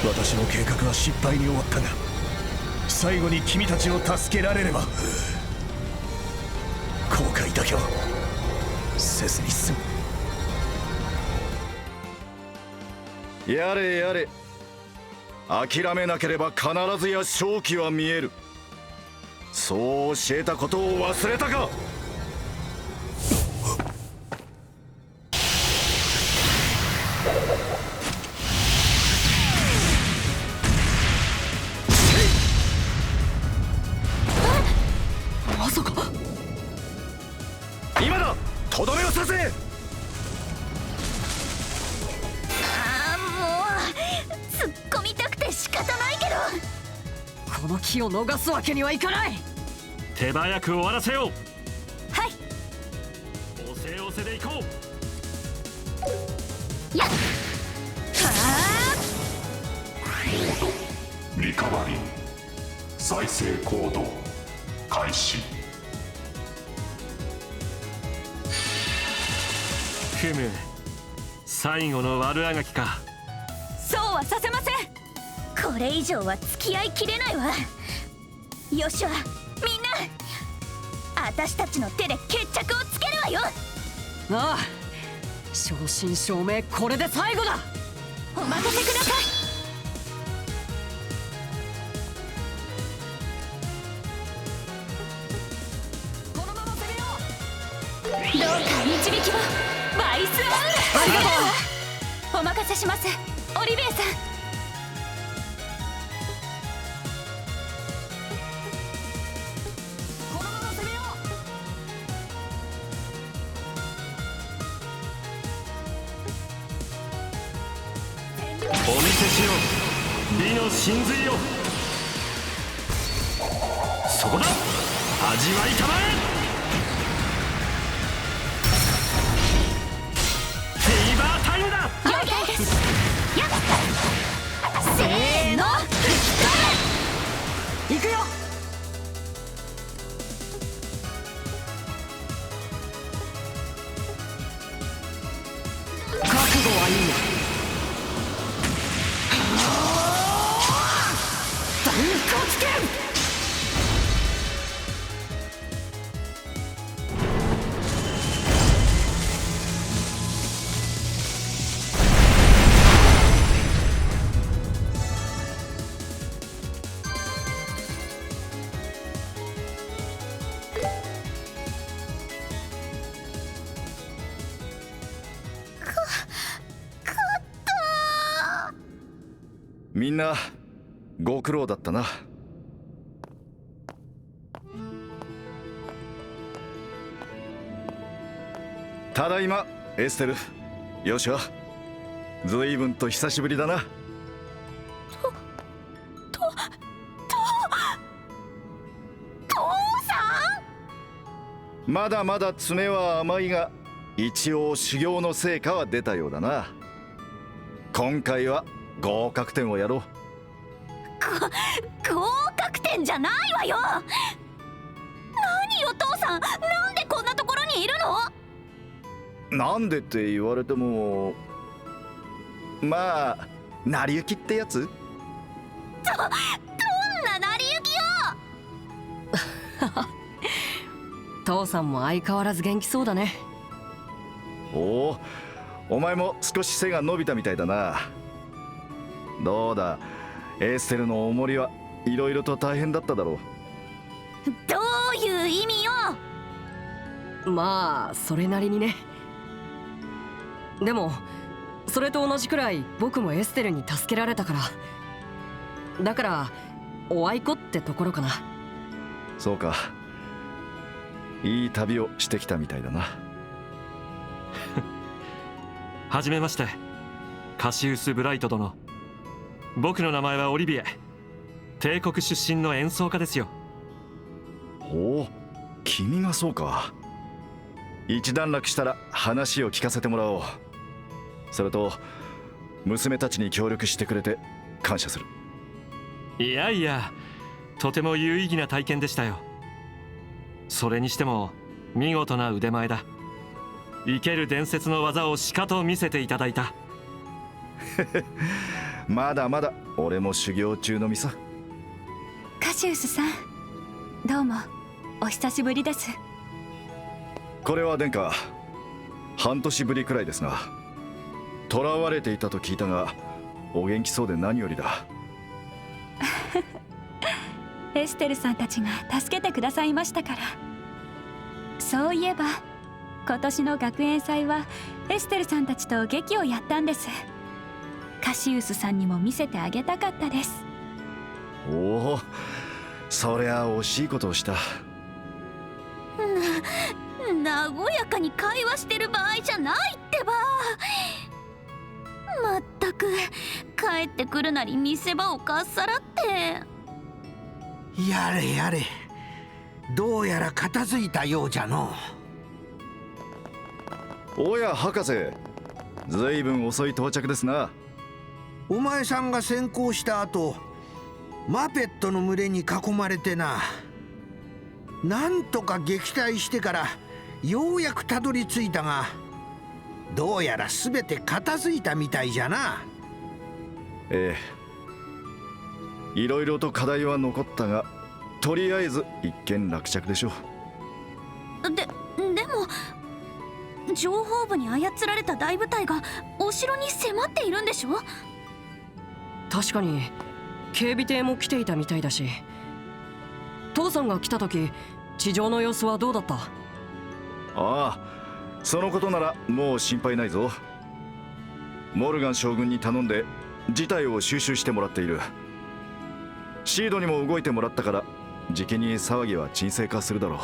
私の計画は失敗に終わったが、最後に君たちを助けられれば後悔だけはせずに済む。やれやれ、諦めなければ必ずや勝機は見える。そう教えたことを忘れたか。まさか今だ、とどめを刺せ。突っ込みたくて仕方ないけど。この機を逃すわけにはいかない。手早く終わらせよう。はい。おせおせでいこう。やっ。リカバリー再生行動開始。ふむ、最後の悪あがきか。そうはさせません。これ以上は付き合いきれないわ。よしはみんな、私たちの手で決着をつけるわよ。ああ、正真正銘これで最後だ。お任せください。このまま攻めよう。どうか導きをバイスアウル。ありがとう。お任せします、オリビエさん。このまま攻めよお見せしよう、美の真髄を。そこだ、味わいたまえ。フィーバータイムだ。了解です。やっ、せーの、行くよ。覚悟はいいな。断骨剣。みんなご苦労だったな。ただいまエステル。よしはずいぶんと久しぶりだな。父さん。まだまだ爪は甘いが、一応修行の成果は出たようだな。今回は合格点をやろう。合格点じゃないわよ。何よ父さん、なんでこんなところにいるの。なんでって言われても、まあ成り行きってやつ。どんな成り行きよ。父さんも相変わらず元気そうだね。おお前も少し背が伸びたみたいだな。どうだ、エステルのおもりはいろいろと大変だっただろう。どういう意味よ。まあそれなりにね。でもそれと同じくらい僕もエステルに助けられたから、だからおあいこってところかな。そうか、いい旅をしてきたみたいだな。はじめまして、カシウス・ブライト殿。僕の名前はオリビエ。帝国出身の演奏家ですよ。おお、君がそうか。一段落したら話を聞かせてもらおう。それと娘たちに協力してくれて感謝する。いやいや、とても有意義な体験でしたよ。それにしても見事な腕前だ。生ける伝説の技をしかと見せていただいた。まだまだ俺も修行中の身さ。カシウスさん、どうもお久しぶりです。これは殿下、半年ぶりくらいですが、囚われていたと聞いたが、お元気そうで何よりだ。エステルさんたちが助けてくださいましたから。そういえば今年の学園祭はエステルさんたちと劇をやったんです。カシウスさんにも見せてあげたかったです。おお、そりゃ惜しいことをした。和やかに会話してる場合じゃないってば。まったく帰ってくるなり見せ場をかっさらって。やれやれ、どうやら片付いたようじゃの。おや博士、ずいぶん遅い到着ですな。お前さんが先行した後、マペットの群れに囲まれてな。なんとか撃退してからようやくたどり着いたが、どうやら全て片付いたみたいじゃな。ええ、いろいろと課題は残ったが、とりあえず一件落着でしょう。でも情報部に操られた大部隊がお城に迫っているんでしょ。確かに警備艇も来ていたみたいだし、父さんが来た時地上の様子はどうだった？ああ、そのことならもう心配ないぞ。モルガン将軍に頼んで事態を収拾してもらっている。シードにも動いてもらったから、じきに騒ぎは沈静化するだろう。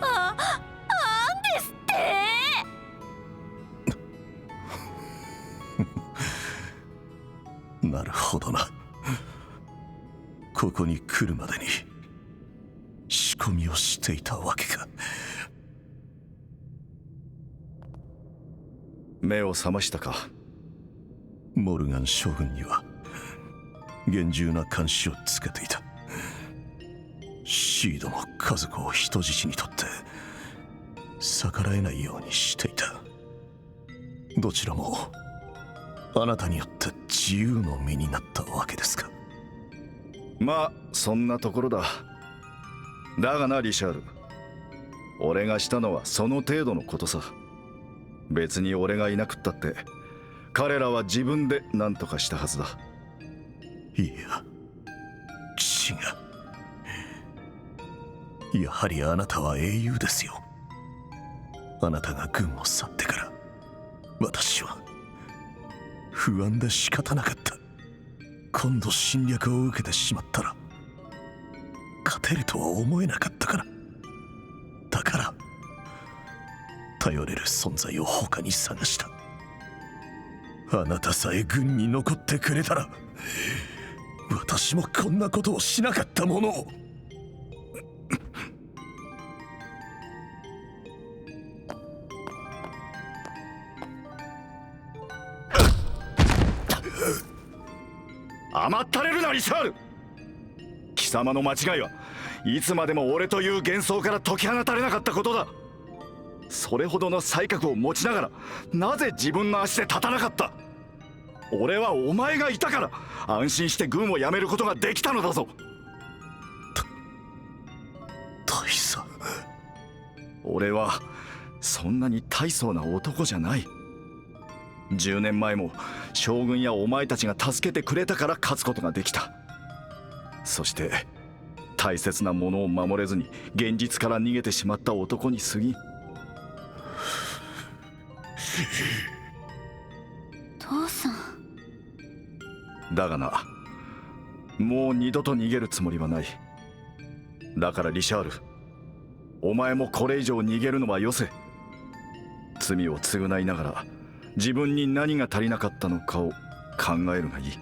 なんですってなるほどな。ここに来るまでに仕込みをしていたわけか。目を覚ましたか。モルガン将軍には厳重な監視をつけていた。シードも家族を人質にとって逆らえないようにしていた。どちらもあなたによって自由の身になったわけですか。まあそんなところだ。だがなリシャール、俺がしたのはその程度のことさ。別に俺がいなくったって彼らは自分で何とかしたはずだ。いや違う。やはりあなたは英雄ですよ。あなたが軍を去ってから私は不安で仕方なかった。今度侵略を受けてしまったら勝てるとは思えなかったから。だから頼れる存在を他に探した。あなたさえ軍に残ってくれたら私もこんなことをしなかったものを。甘ったれるなリシャール。貴様の間違いはいつまでも俺という幻想から解き放たれなかったことだ。それほどの才覚を持ちながらなぜ自分の足で立たなかった。俺はお前がいたから安心して軍を辞めることができたのだぞ。大佐、俺はそんなに大層な男じゃない。10年前も将軍やお前たちが助けてくれたから勝つことができた。そして大切なものを守れずに現実から逃げてしまった男に過ぎ。父さん。だがな、もう二度と逃げるつもりはない。だからリシャール、お前もこれ以上逃げるのはよせ。罪を償いながら自分に何が足りなかったのかを考えるがいい。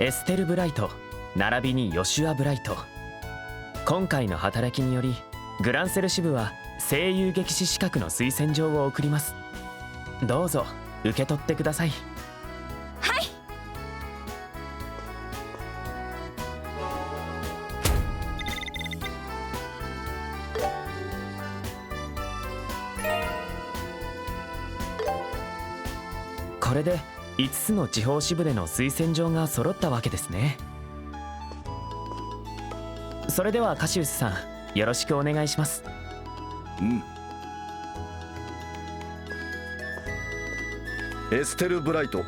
エステル・ブライト並びにヨシュア・ブライト。今回の働きによりグランセル支部は声優劇士資格の推薦状を送ります。どうぞ受け取ってください。はい。これで5つの地方支部での推薦状が揃ったわけですね。それではカシウスさん、よろしくお願いします。うん。エステル・ブライト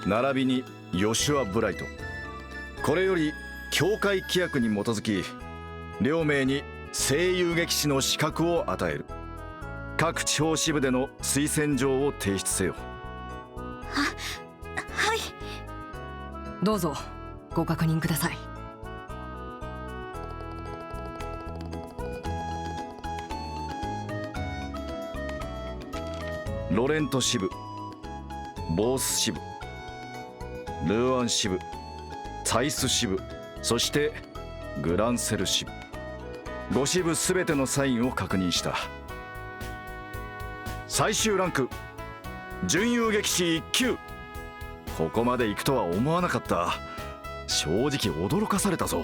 並びにヨシュア・ブライト、これより協会規約に基づき両名に声優劇士の資格を与える。各地方支部での推薦状を提出せよ。はい。どうぞご確認ください。ロレント支部、ボース支部、ルーアン支部、ツァイス支部、そしてグランセル支部、5支部すべてのサインを確認した。最終ランク準遊撃士1級。ここまで行くとは思わなかった。正直驚かされたぞ。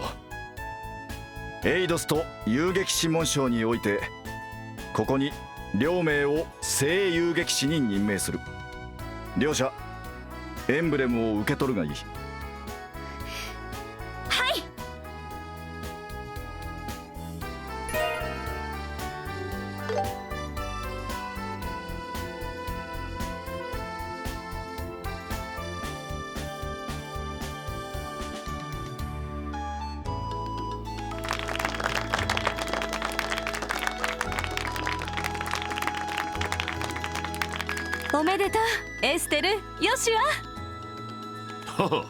エイドスと遊撃士紋章においてここに両名を声遊撃士に任命する。両者エンブレムを受け取るがいい。はい。おめでとうエステル、ヨシュア。はは、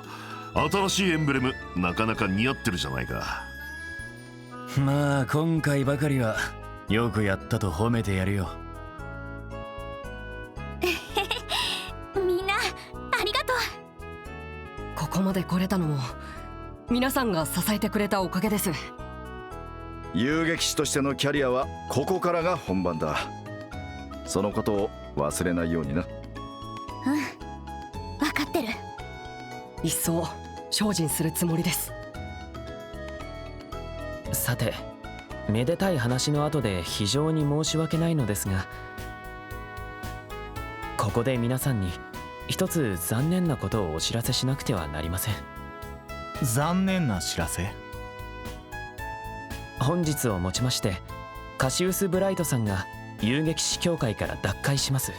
新しいエンブレムなかなか似合ってるじゃないか。まあ今回ばかりはよくやったと褒めてやるよ。みんなありがとう。ここまで来れたのも皆さんが支えてくれたおかげです。遊撃士としてのキャリアはここからが本番だ。そのことを忘れないようにな。うん、分かってる。一層精進するつもりです。さて、めでたい話の後で非常に申し訳ないのですが、ここで皆さんに一つ残念なことをお知らせしなくてはなりません。残念な知らせ？本日をもちましてカシウス・ブライトさんが遊撃士協会から脱会します。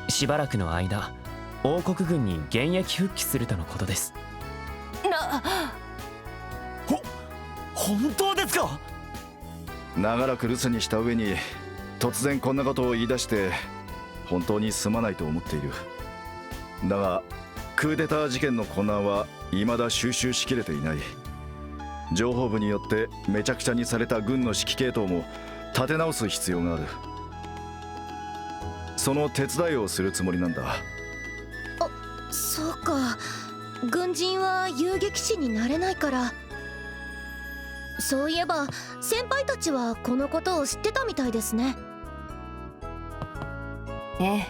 しばらくの間王国軍に現役復帰するとのことです。本当ですか？長らく留守にした上に突然こんなことを言い出して本当にすまないと思っている。だがクーデター事件の混乱は未だ収拾しきれていない。情報部によってめちゃくちゃにされた軍の指揮系統も立て直す必要がある。その手伝いをするつもりなんだ。そうか、軍人は遊撃士になれないから。そういえば先輩たちはこのことを知ってたみたいですね。ええ、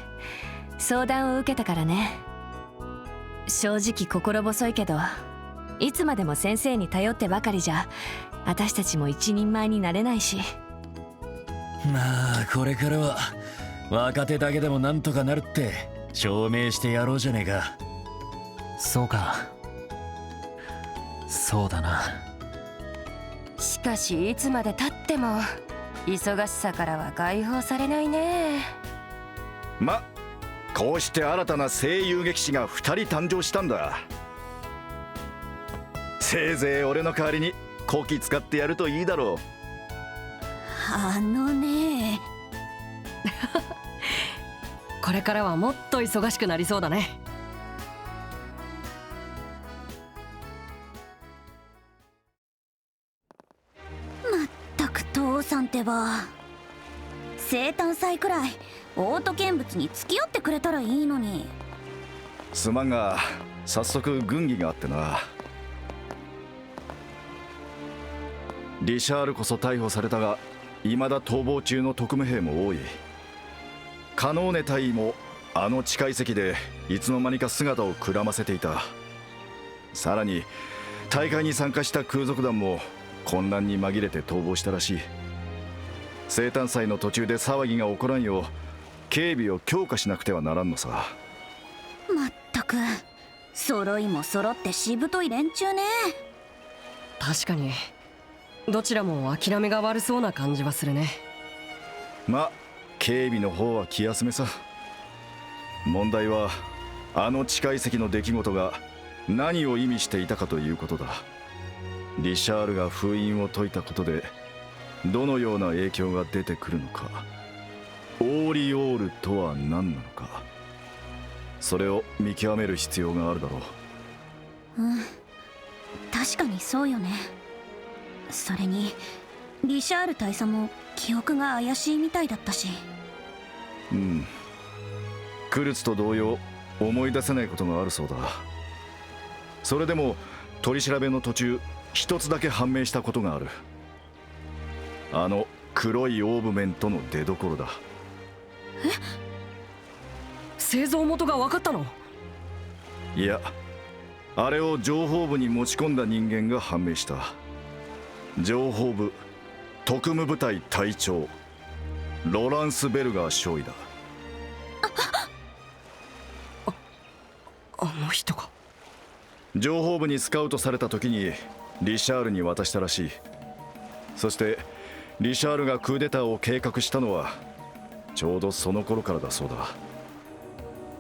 相談を受けたからね。正直心細いけど、いつまでも先生に頼ってばかりじゃ私たちも一人前になれないし。まあこれからは若手だけでもなんとかなるって証明してやろうじゃねえか。そうか、そうだな。しかしいつまでたっても忙しさからは解放されないね。こうして新たな声遊撃士が2人誕生したんだ。せいぜい俺の代わりにこき使ってやるといいだろう。ねこれからはもっと忙しくなりそうだね。まったく父さんってば、生誕祭くらいオート見物に付き合ってくれたらいいのに。すまんが早速軍議があってな。リシャールこそ逮捕されたが、未だ逃亡中の特務兵も多い。カノーネ大尉もあの地下遺跡でいつの間にか姿をくらませていた。さらに大会に参加した空賊団も混乱に紛れて逃亡したらしい。生誕祭の途中で騒ぎが起こらんよう警備を強化しなくてはならんのさ。まったく揃いも揃ってしぶとい連中ね。確かにどちらも諦めが悪そうな感じはするね。ま、警備の方は気休めさ。問題はあの地下遺跡の出来事が何を意味していたかということだ。リシャールが封印を解いたことでどのような影響が出てくるのか。オーリオールとは何なのか、それを見極める必要があるだろう。うん、確かにそうよね。それにリシャール大佐も記憶が怪しいみたいだったし。うん、クルツと同様思い出せないことがあるそうだ。それでも取り調べの途中一つだけ判明したことがある。あの黒いオーブメントの出どころだ。え？製造元が分かったの？いや、あれを情報部に持ち込んだ人間が判明した。情報部特務部隊隊長ロランス・ベルガー少尉だ。あの人が情報部にスカウトされた時にリシャールに渡したらしい。そしてリシャールがクーデターを計画したのはちょうどその頃からだそうだ。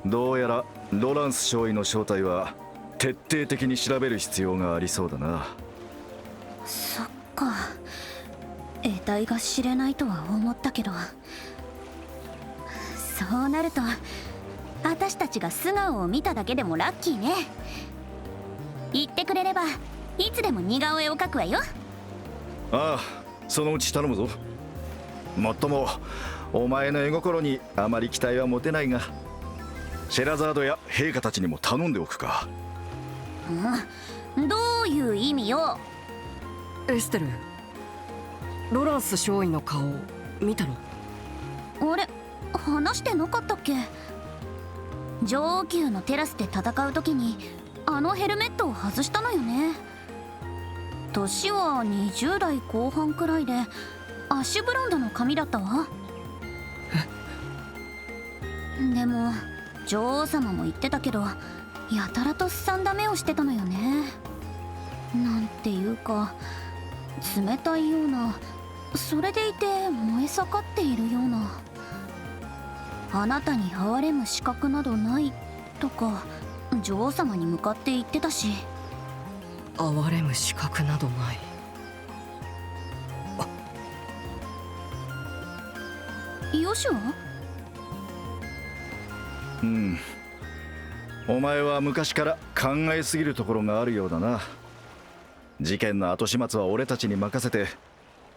どうやらロランス少尉の正体は徹底的に調べる必要がありそうだな。そっか、得体が知れないとは思ったけど、そうなると私たちが素顔を見ただけでもラッキーね。言ってくれればいつでも似顔絵を描くわよ。ああ、そのうち頼むぞ。もっともお前の絵心にあまり期待は持てないが、シェラザードや陛下たちにも頼んでおくか。うん、どういう意味よ。エステル、ロランス少尉の顔見たの？あれ、話してなかったっけ。女王宮のテラスで戦う時にあのヘルメットを外したのよね。年は20代後半くらいでアッシュブロンドの髪だったわ。でも女王様も言ってたけど、やたらとすさんだ目をしてたのよね。なんていうか冷たいような、それでいて燃え盛っているような。あなたに哀れむ資格などないとか女王様に向かって言ってたし。哀れむ資格などない。ヨシュア？うん、お前は昔から考えすぎるところがあるようだな。事件の後始末は俺たちに任せて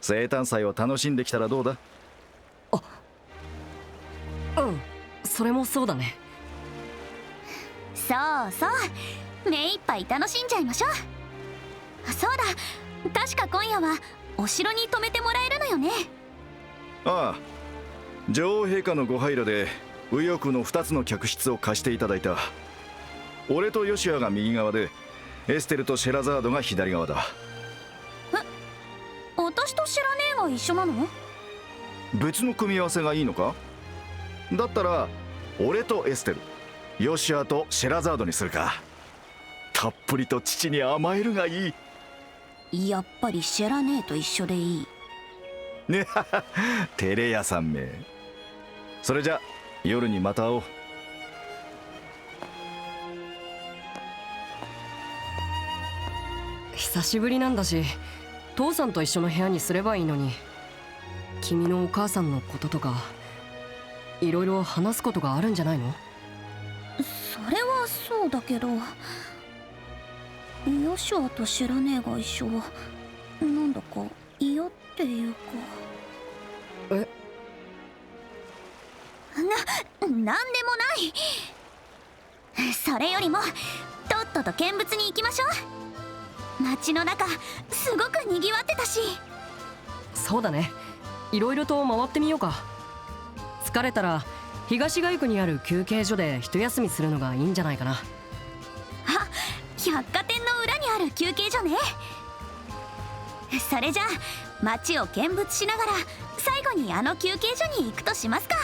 生誕祭を楽しんできたらどうだ？うん、それもそうだね。そうそう、目いっぱい楽しんじゃいましょう。そうだ、確か今夜はお城に泊めてもらえるのよね。ああ、女王陛下のご配慮で右翼の2つの客室を貸していただいた。俺とヨシアが右側でエステルとシェラザードが左側だ。私とシェラ姉が一緒なの？別の組み合わせがいいのか？だったら俺とエステル、ヨシアとシェラザードにするか。たっぷりと父に甘えるがいい。やっぱりシェラ姉と一緒でいいね。テレ屋さんめ。それじゃ夜にまた会おう。久しぶりなんだし父さんと一緒の部屋にすればいいのに。君のお母さんのこととかいろいろ話すことがあるんじゃないの？それはそうだけど、ヨシュアとシェラ姉が一緒はなんだか嫌っていうか。なんでもない。それよりもととと見物に行きましょう。街の中すごくにぎわってたし。そうだね、いろいろと回ってみようか。疲れたら東街区にある休憩所で一休みするのがいいんじゃないかな。あ、百貨店の裏にある休憩所ね。それじゃあ街を見物しながら最後にあの休憩所に行くとしますか。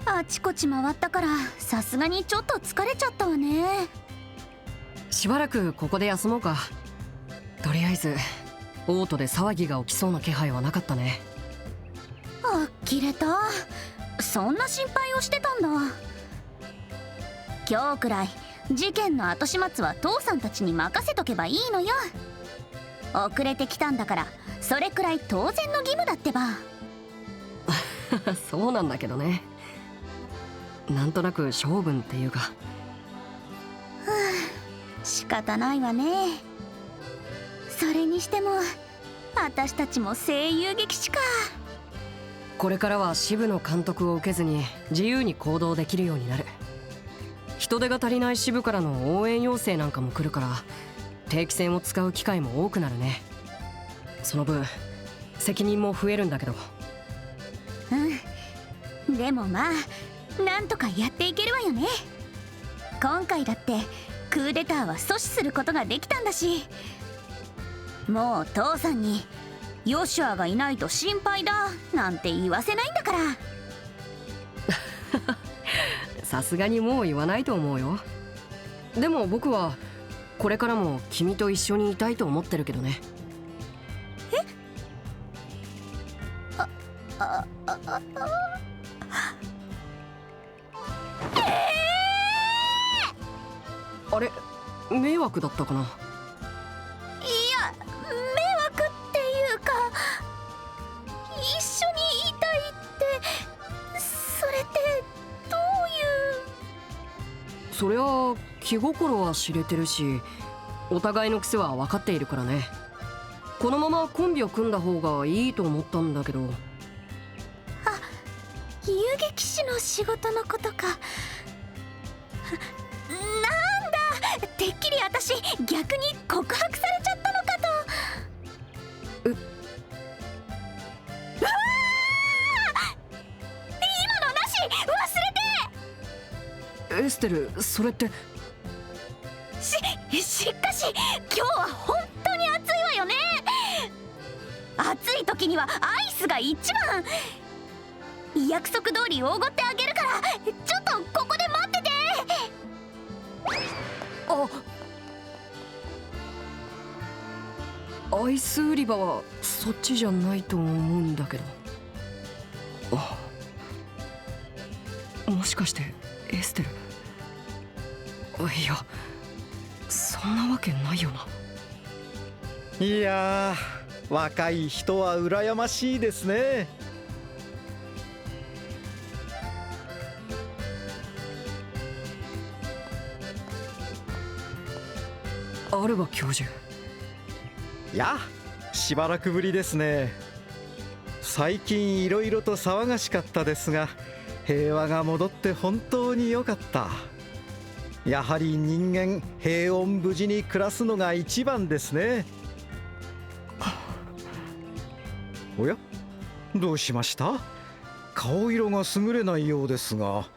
あちこち回ったからさすがにちょっと疲れちゃったわね。しばらくここで休もうか。とりあえずオートで騒ぎが起きそうな気配はなかったね。あきれた。そんな心配をしてたんだ。今日くらい事件の後始末は父さんたちに任せとけばいいのよ。遅れてきたんだからそれくらい当然の義務だってば。そうなんだけどね、なんとなく性分っていうか。仕方ないわね。それにしても私たちも声優劇士か。これからは支部の監督を受けずに自由に行動できるようになる。人手が足りない支部からの応援要請なんかも来るから定期船を使う機会も多くなるね。その分責任も増えるんだけど。うん、でもまあなんとかやっていけるわよね。今回だってクーデターは阻止することができたんだし、もう父さんにヨシュアがいないと心配だなんて言わせないんだから。さすがにもう言わないと思うよ。でも僕はこれからも君と一緒にいたいと思ってるけどね。あれ、迷惑だったかな。いや迷惑っていうか一緒にいたいってそれってどういう。そりゃ気心は知れてるしお互いの癖は分かっているからね。このままコンビを組んだ方がいいと思ったんだけど。遊撃士の仕事のことか。なんだ、てっきり私逆に告白されちゃったのかと。うわ今のなし、忘れて。エステル、それってしかし今日は本当に暑いわよね。暑い時にはアイスが一番。約束通りおごってあげるからちょっとここで待ってて。アイス売り場はそっちじゃないと思うんだけど。もしかしてエステル。いやそんなわけないよな。いやー、若い人は羨ましいですね。アルバ教授。やあ、しばらくぶりですね。最近いろいろと騒がしかったですが、平和が戻って本当に良かった。やはり人間平穏無事に暮らすのが一番ですね。おや、どうしました？顔色が優れないようですが。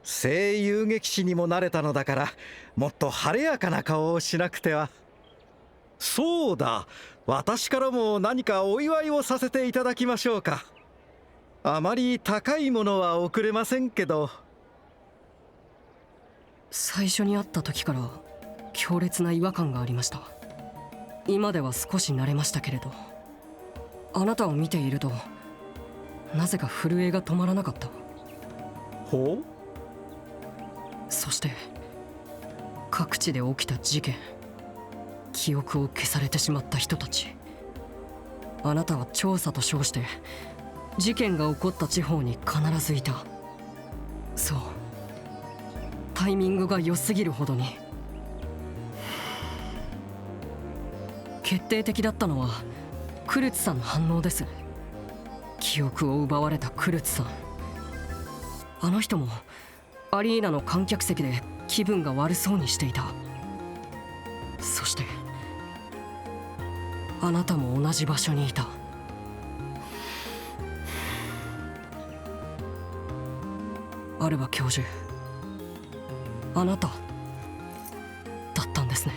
声優劇士にもなれたのだから、もっと晴れやかな顔をしなくては。そうだ、私からも何かお祝いをさせていただきましょうか。あまり高いものは送れませんけど。最初に会った時から強烈な違和感がありました。今では少し慣れましたけれど、あなたを見ているとなぜか震えが止まらなかった。ほう？そして各地で起きた事件、記憶を消されてしまった人たち、あなたは調査と称して事件が起こった地方に必ずいた。そう、タイミングが良すぎるほどに。決定的だったのはクルツさんの反応です。記憶を奪われたクルツさん、あの人もアリーナの観客席で気分が悪そうにしていた。そしてあなたも同じ場所にいた。アルバ教授、あなただったんですね。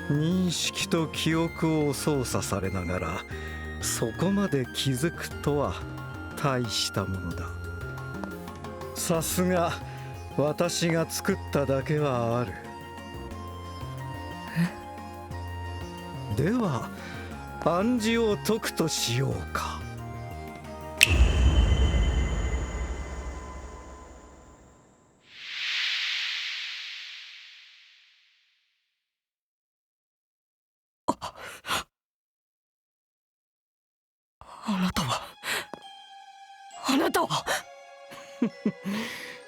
認識と記憶を操作されながらそこまで気づくとは大したものだ。さすが私が作っただけはある。では暗示を解くとしようか。あなたは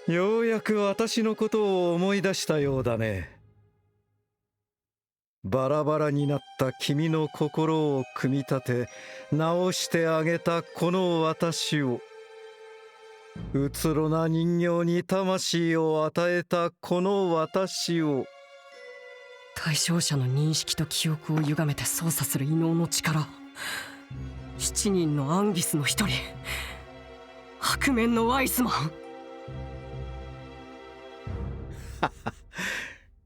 ようやく私のことを思い出したようだね。バラバラになった君の心を組み立て直してあげたこの私を、うつろな人形に魂を与えたこの私を、対象者の認識と記憶を歪めて操作する異能の力、7人のアンギスの一人、白面のワイスマン。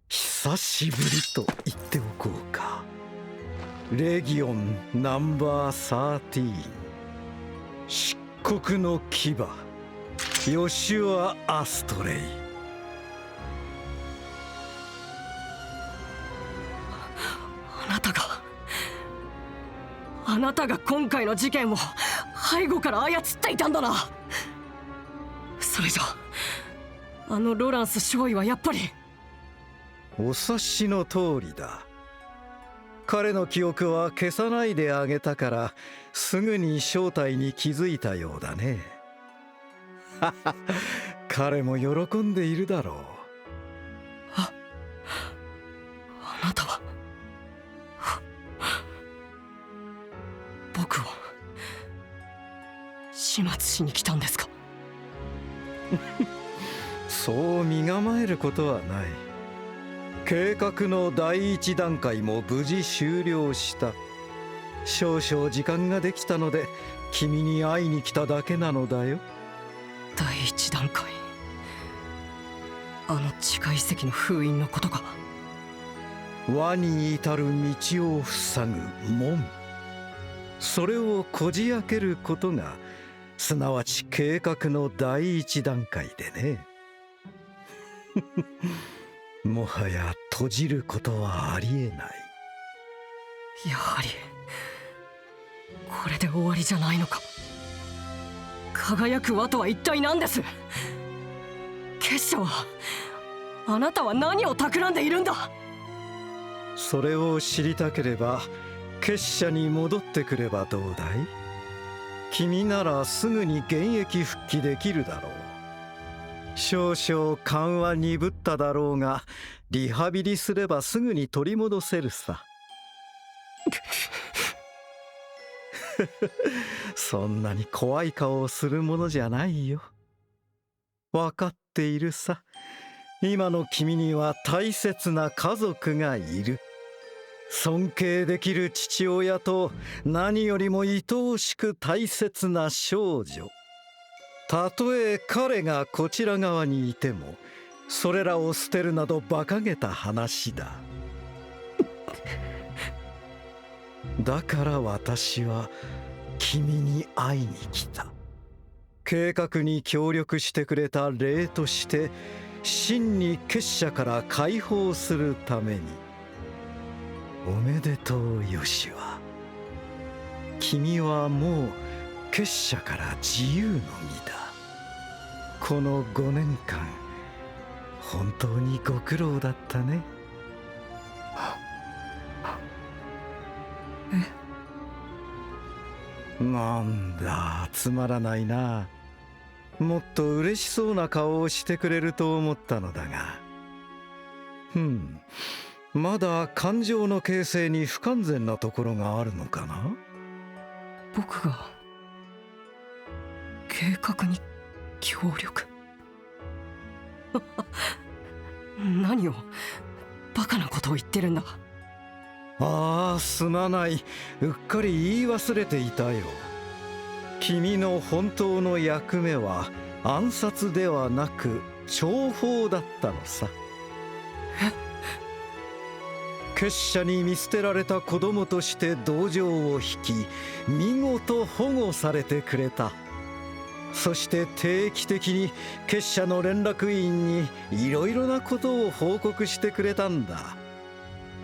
久しぶりと言っておこうか。レギオンナンバー13、漆黒の牙、ヨシュア・アストレイ。あなたが今回の事件を背後から操っていたんだな。それじゃあのロランス少尉はやっぱり。お察しの通りだ。彼の記憶は消さないであげたからすぐに正体に気づいたようだね。彼も喜んでいるだろう。あなたは僕を始末しに来たんですか？そう身構えることはない。計画の第一段階も無事終了した。少々時間ができたので君に会いに来ただけなのだよ。第一段階、あの地下遺跡の封印のことか。輪に至る道を塞ぐ門、それをこじ開けることがすなわち計画の第一段階でね。もはや閉じることはありえない。やはりこれで終わりじゃないのか。輝く輪とは一体何です？結社は、あなたは何を企んでいるんだ？それを知りたければ結社に戻ってくればどうだい？君ならすぐに現役復帰できるだろう。少々勘は鈍っただろうがリハビリすればすぐに取り戻せるさ。そんなに怖い顔をするものじゃないよ。分かっているさ。今の君には大切な家族がいる。尊敬できる父親と何よりも愛おしく大切な少女。たとえ彼がこちら側にいても、それらを捨てるなど馬鹿げた話だ。だから私は君に会いに来た。計画に協力してくれた礼として真に結社から解放するために。おめでとうヨシュア。君はもう結社から自由の身だ。この5年間本当にご苦労だったね。なんだ、つまらないな。もっと嬉しそうな顔をしてくれると思ったのだが。まだ感情の形成に不完全なところがあるのかな。僕が計画に協力何をバカなことを言ってるんだ。ああ、すまない。うっかり言い忘れていたよ。君の本当の役目は暗殺ではなく諜報だったのさ。結社に見捨てられた子供として同情を引き、見事保護されてくれた。そして定期的に結社の連絡員にいろいろなことを報告してくれたんだ。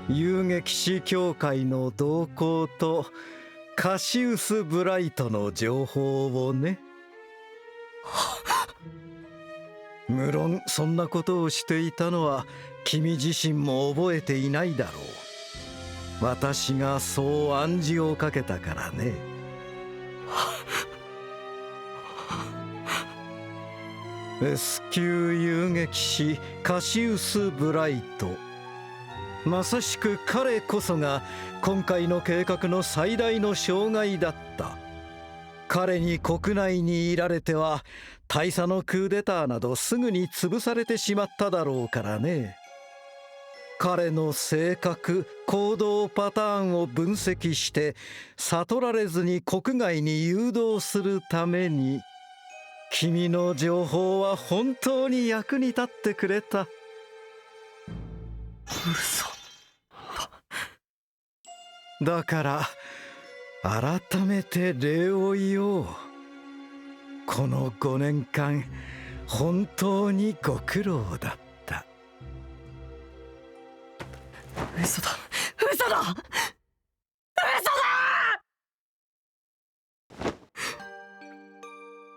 遊撃士協会の動向とカシウス・ブライトの情報をね。無論そんなことをしていたのは君自身も覚えていないだろう。私がそう暗示をかけたからね。S 級遊撃士カシウス・ブライト。まさしく彼こそが今回の計画の最大の障害だった。彼に国内にいられては大佐のクーデターなどすぐに潰されてしまっただろうからね。彼の性格、行動パターンを分析して悟られずに国外に誘導するために、君の情報は本当に役に立ってくれた。嘘だから改めて礼を言おう。この5年間本当にご苦労だった。嘘だ嘘だ嘘だ。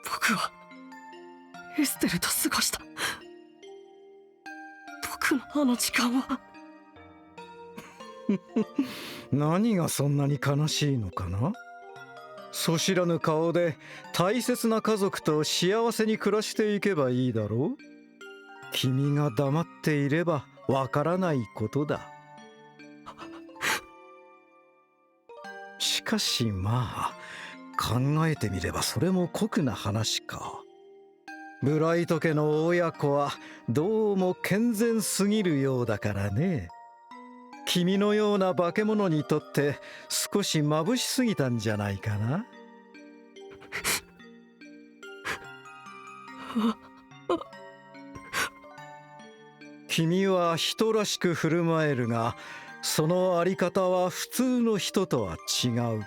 僕はエステルと過ごした僕のあの時間は何がそんなに悲しいのかな。そ知らぬ顔で大切な家族と幸せに暮らしていけばいいだろう。君が黙っていればわからないことだ。しかしまあ考えてみればそれも酷な話か。ブライト家の親子はどうも健全すぎるようだからね。君のような化け物にとって少し眩しすぎたんじゃないかな。君は人らしく振る舞えるが、そのあり方は普通の人とは違う。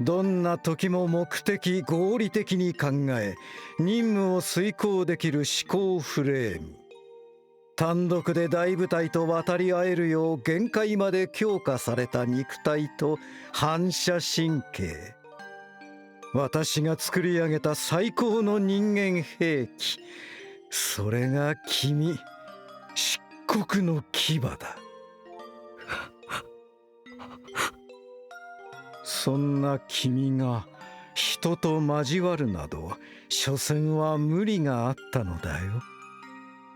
どんな時も目的合理的に考え、任務を遂行できる思考フレーム。単独で大部隊と渡り合えるよう限界まで強化された肉体と反射神経。私が作り上げた最高の人間兵器。それが君、漆黒の牙だ。そんな君が人と交わるなど、所詮は無理があったのだよ。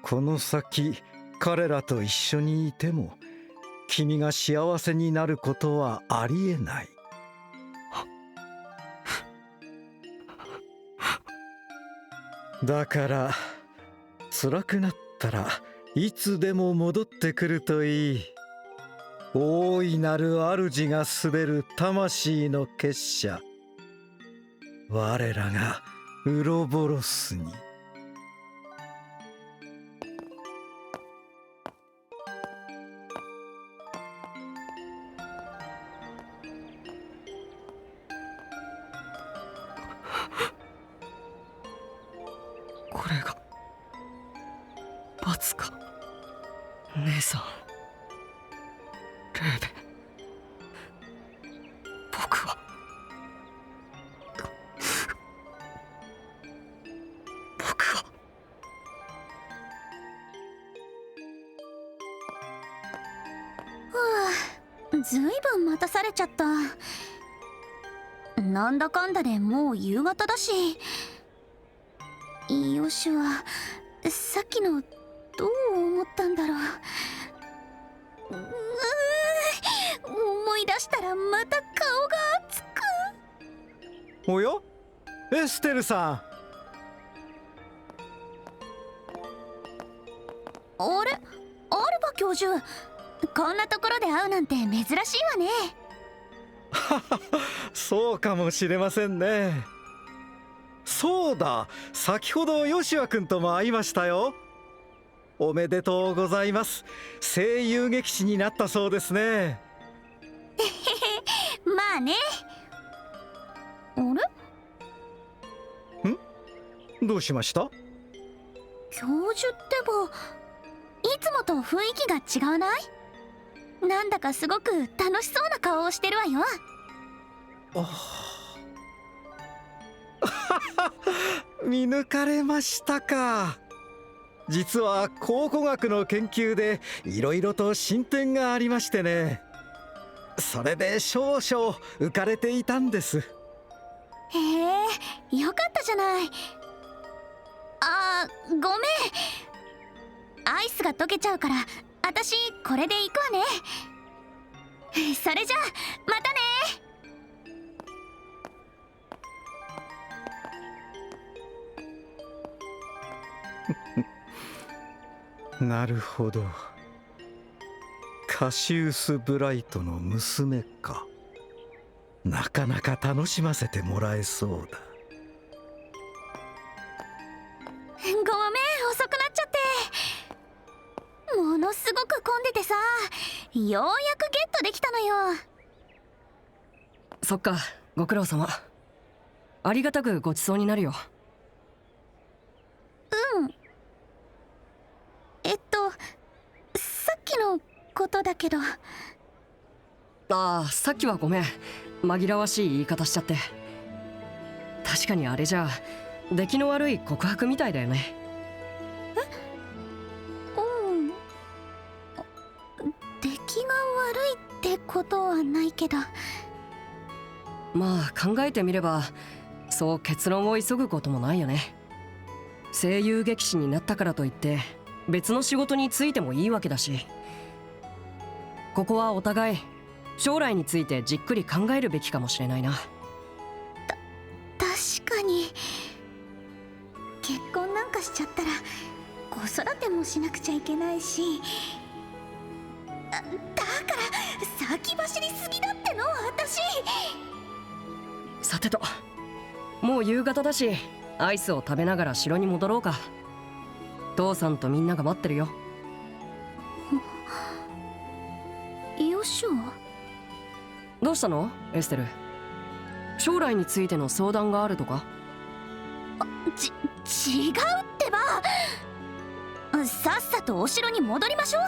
この先彼らと一緒にいても君が幸せになることはありえない。だから辛くなったらいつでも戻ってくるといい。大いなる主が滑る魂の結社、我らがウロボロスに。これが罰か。姉さん、レーベ、僕はずいぶん待たされちゃった。なんだかんだでもう夕方だし、ヨシュはさっきのどう思ったんだろう。思い出したらまた顔が熱く。おや、エステルさん。あれ、アルバ教授、こんなところで会うなんて珍しいわね。そうかもしれませんね。そうだ、先ほどヨシュア君とも会いましたよ。おめでとうございます。声優劇士になったそうですね。まあね。あれ？どうしました？教授ってばいつもと雰囲気が違うない？なんだかすごく楽しそうな顔をしてるわよ。見抜かれましたか。実は考古学の研究でいろいろと進展がありましてね。それで少々浮かれていたんです。へえ、よかったじゃない。ごめん、アイスが溶けちゃうから私これで行くわね。それじゃあまたね。なるほど、カシウス・ブライトの娘か。なかなか楽しませてもらえそうだ。ごめん、遅くなっちゃって。ものすごく混んでてさ、ようやくゲットできたのよ。そっか、ご苦労様。ありがたくごちそうになるよ。さっきのことだけど。さっきはごめん、紛らわしい言い方しちゃって。確かにあれじゃ出来の悪い告白みたいだよね。出来が悪いってことはないけど。まあ考えてみればそう結論を急ぐこともないよね。声優劇士になったからといって別の仕事に就いてもいいわけだし、ここはお互い将来についてじっくり考えるべきかもしれないな。確かに結婚なんかしちゃったら子育てもしなくちゃいけないし、だから先走りすぎだっての私。さてと、もう夕方だしアイスを食べながら城に戻ろうか。父さんとみんなが待ってるよ。ヨシュはどうしたのエステル？将来についての相談があるとか？違うってば。さっさとお城に戻りましょう。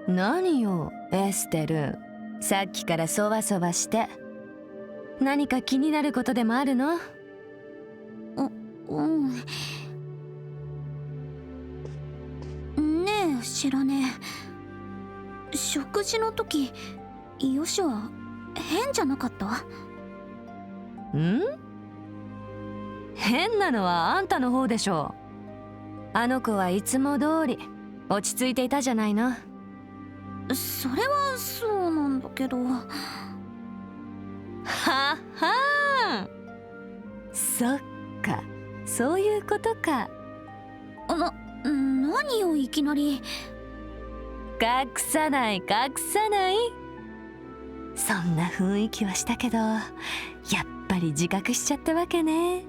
何よエステル、さっきからそわそわして。何か気になることでもあるの？ねえ知らねえ、食事の時ヨシは変じゃなかった？変なのはあんたの方でしょ。あの子はいつも通り落ち着いていたじゃないの。それはそうなんだけど。ははそっか、そういうことか。何をいきなり。隠さない隠さない。そんな雰囲気はしたけど、やっぱり自覚しちゃったわけね。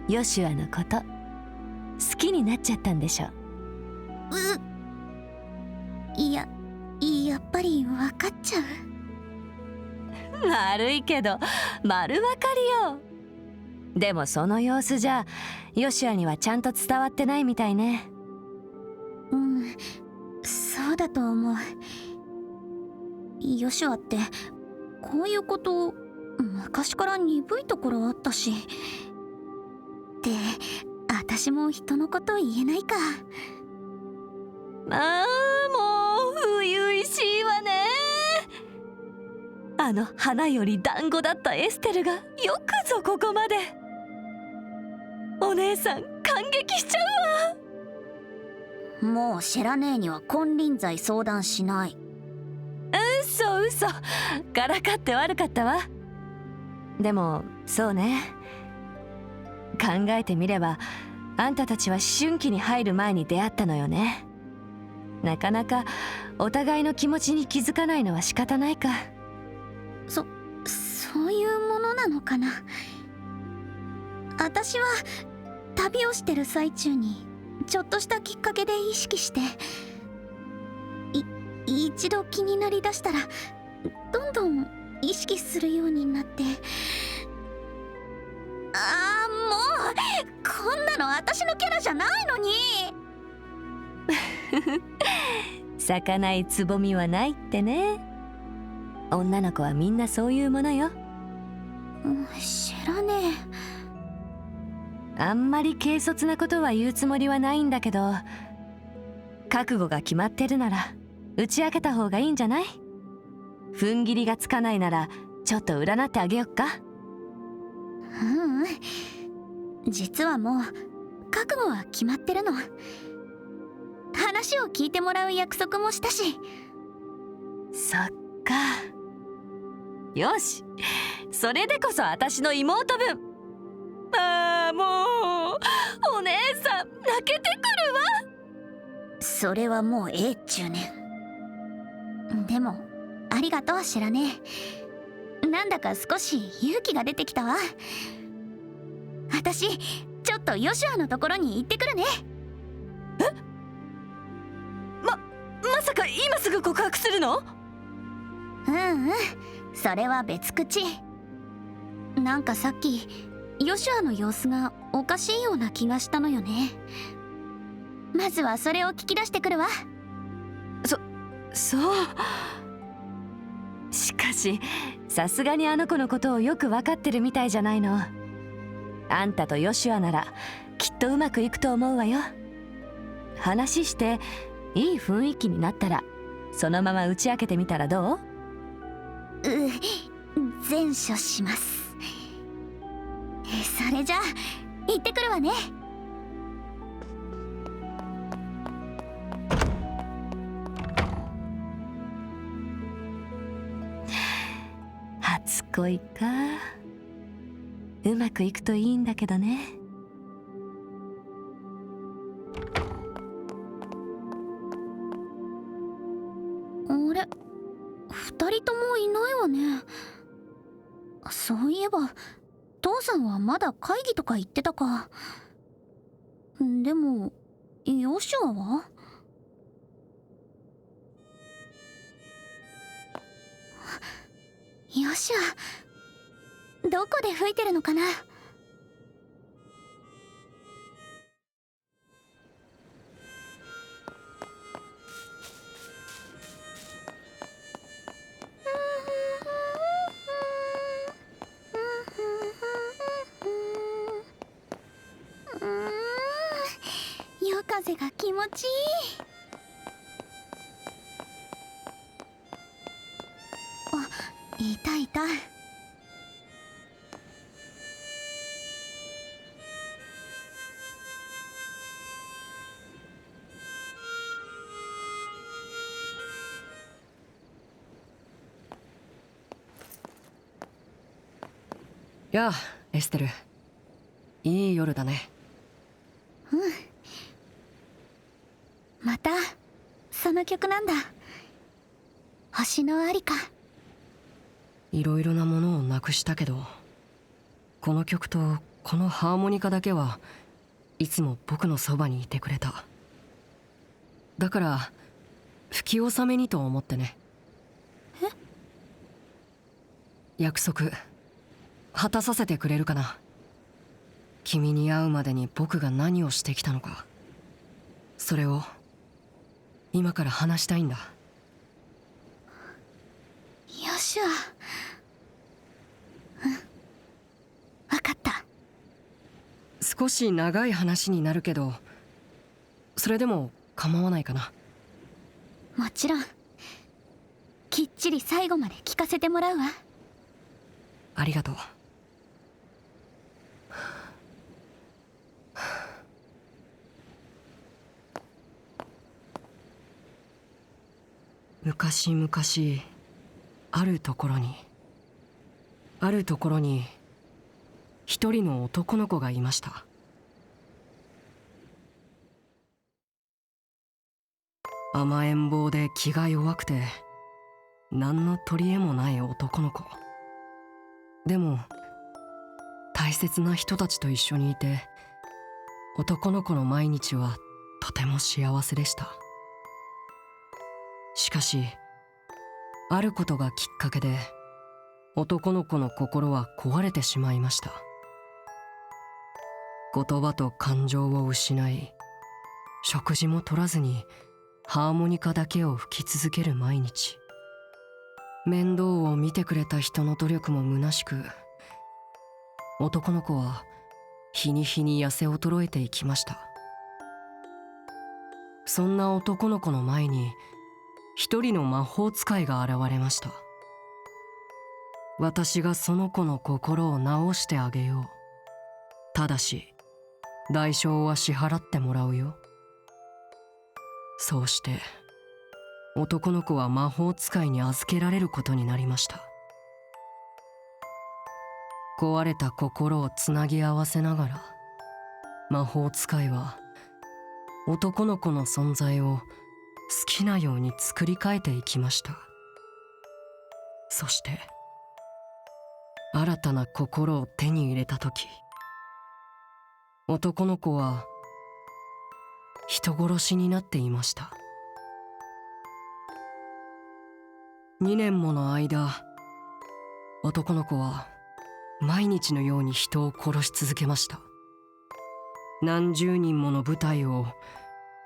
ヨシュアのこと好きになっちゃったんでしょ。やっぱり分かっちゃう。悪いけど丸分かりよ。でもその様子じゃヨシュアにはちゃんと伝わってないみたいね。そうだと思う。ヨシュアってこういうこと昔から鈍いところあったし。で私も人のこと言えないか。もう初々しいわね。あの花より団子だったエステルがよくぞここまで。お姉さん感激しちゃうわ。もうシェラ姉には金輪際相談しない。嘘からかって悪かったわ。でもそうね、考えてみればあんたたちは思春期に入る前に出会ったのよね。なかなかお互いの気持ちに気づかないのは仕方ないか。そういうものなのかな。私は旅をしてる最中にちょっとしたきっかけで意識して、一度気になりだしたらどんどん意識するようになって。もうこんなの私のキャラじゃないのに。咲かないつぼみはないってね。女の子はみんなそういうものよ。知らねえ。あんまり軽率なことは言うつもりはないんだけど、覚悟が決まってるなら打ち明けた方がいいんじゃない？踏ん切りがつかないならちょっと占ってあげよっか。実はもう覚悟は決まってるの。話を聞いてもらう約束もしたし。そっか。よし、それでこそ私の妹分。もうお姉さん泣けてくるわ。それはもうええっちゅうねん。でもありがとう知らねえ。なんだか少し勇気が出てきたわ。私ちょっとヨシュアのところに行ってくるね。まさか今すぐ告白するの？それは別口。なんかさっきヨシュアの様子がおかしいような気がしたのよね。まずはそれを聞き出してくるわ。そう。しかしさすがにあの子のことをよく分かってるみたいじゃないの。あんたとヨシュアならきっとうまくいくと思うわよ。話していい雰囲気になったらそのまま打ち明けてみたらどう？善処します。それじゃあ行ってくるわね。初恋か。うまくいくといいんだけどね。あれ、二人ともいないわね。そういえば父さんはまだ会議とか言ってたか。でもヨシュアは？ヨシュアどこで吹いてるのかな。風が気持ちいい。あ、いたいた。やあ、エステル。いい夜だね。うん。またその曲なんだ。星のありか。いろいろなものをなくしたけど、この曲とこのハーモニカだけはいつも僕のそばにいてくれた。だから吹き納めにと思ってね。え？約束果たさせてくれるかな。君に会うまでに僕が何をしてきたのか、それを今から話したいんだ。よしゃ。うん、分かった。少し長い話になるけど、それでも構わないかな。もちろん。きっちり最後まで聞かせてもらうわ。ありがとう。昔々あるところに一人の男の子がいました。甘えん坊で気が弱くて何の取り柄もない男の子。でも大切な人たちと一緒にいて、男の子の毎日はとても幸せでした。しかしあることがきっかけで男の子の心は壊れてしまいました。言葉と感情を失い、食事も取らずにハーモニカだけを吹き続ける毎日。面倒を見てくれた人の努力も虚しく、男の子は日に日に痩せ衰えていきました。そんな男の子の前に一人の魔法使いが現れました。私がその子の心を治してあげよう。ただし代償は支払ってもらうよ。そうして男の子は魔法使いに預けられることになりました。壊れた心をつなぎ合わせながら、魔法使いは男の子の存在を好きなように作り変えていきました。そして新たな心を手に入れた時、男の子は人殺しになっていました。2年もの間、男の子は毎日のように人を殺し続けました。何十人もの部隊を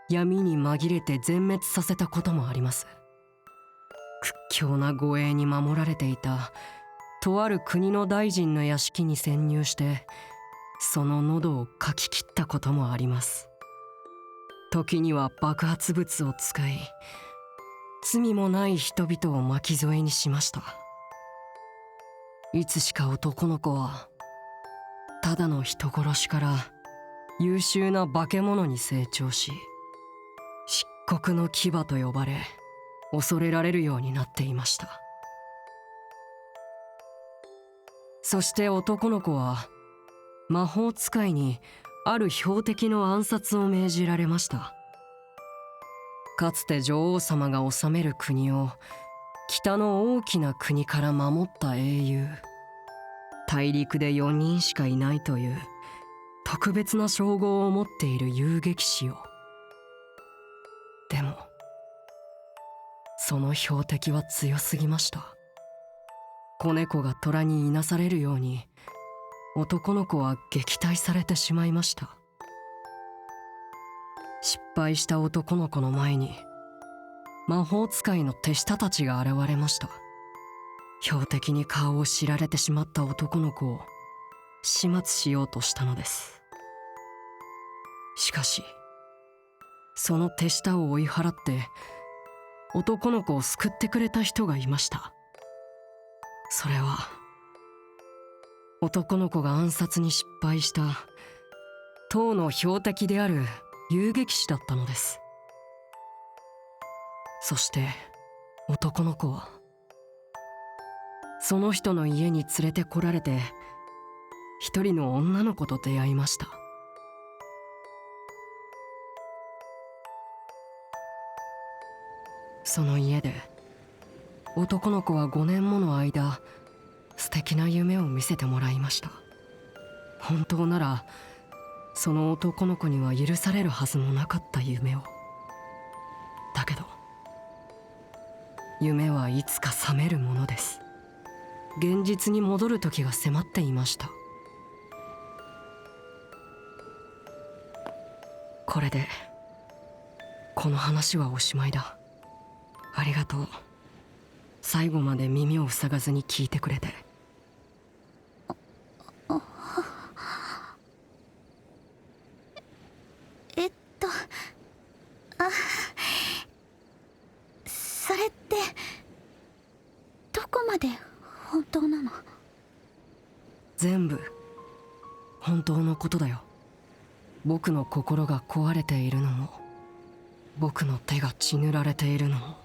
闇に紛れて全滅させたこともあります。屈強な護衛に守られていたとある国の大臣の屋敷に潜入して、その喉をかき切ったこともあります。時には爆発物を使い、罪もない人々を巻き添えにしました。いつしか男の子はただの人殺しから優秀な化け物に成長し、漆黒の牙と呼ばれ恐れられるようになっていました。そして男の子は魔法使いにある標的の暗殺を命じられました。かつて女王様が治める国を北の大きな国から守った英雄、大陸で4人しかいないという特別な称号を持っている遊撃士を。でもその標的は強すぎました。子猫が虎にいなされるように男の子は撃退されてしまいました。失敗した男の子の前に魔法使いの手下たちが現れました。標的に顔を知られてしまった男の子を始末しようとしたのです。しかしその手下を追い払って男の子を救ってくれた人がいました。それは男の子が暗殺に失敗した唐の標的である遊撃士だったのです。そして男の子はその人の家に連れてこられて一人の女の子と出会いました。その家で男の子は5年もの間素敵な夢を見せてもらいました。本当ならその男の子には許されるはずもなかった夢を。だけど夢はいつか覚めるものです。現実に戻る時が迫っていました。これでこの話はおしまいだ。ありがとう。最後まで耳を塞がずに聞いてくれて。それってどこまで本当なの？全部本当のことだよ。僕の心が壊れているのも、僕の手が血塗られているのも、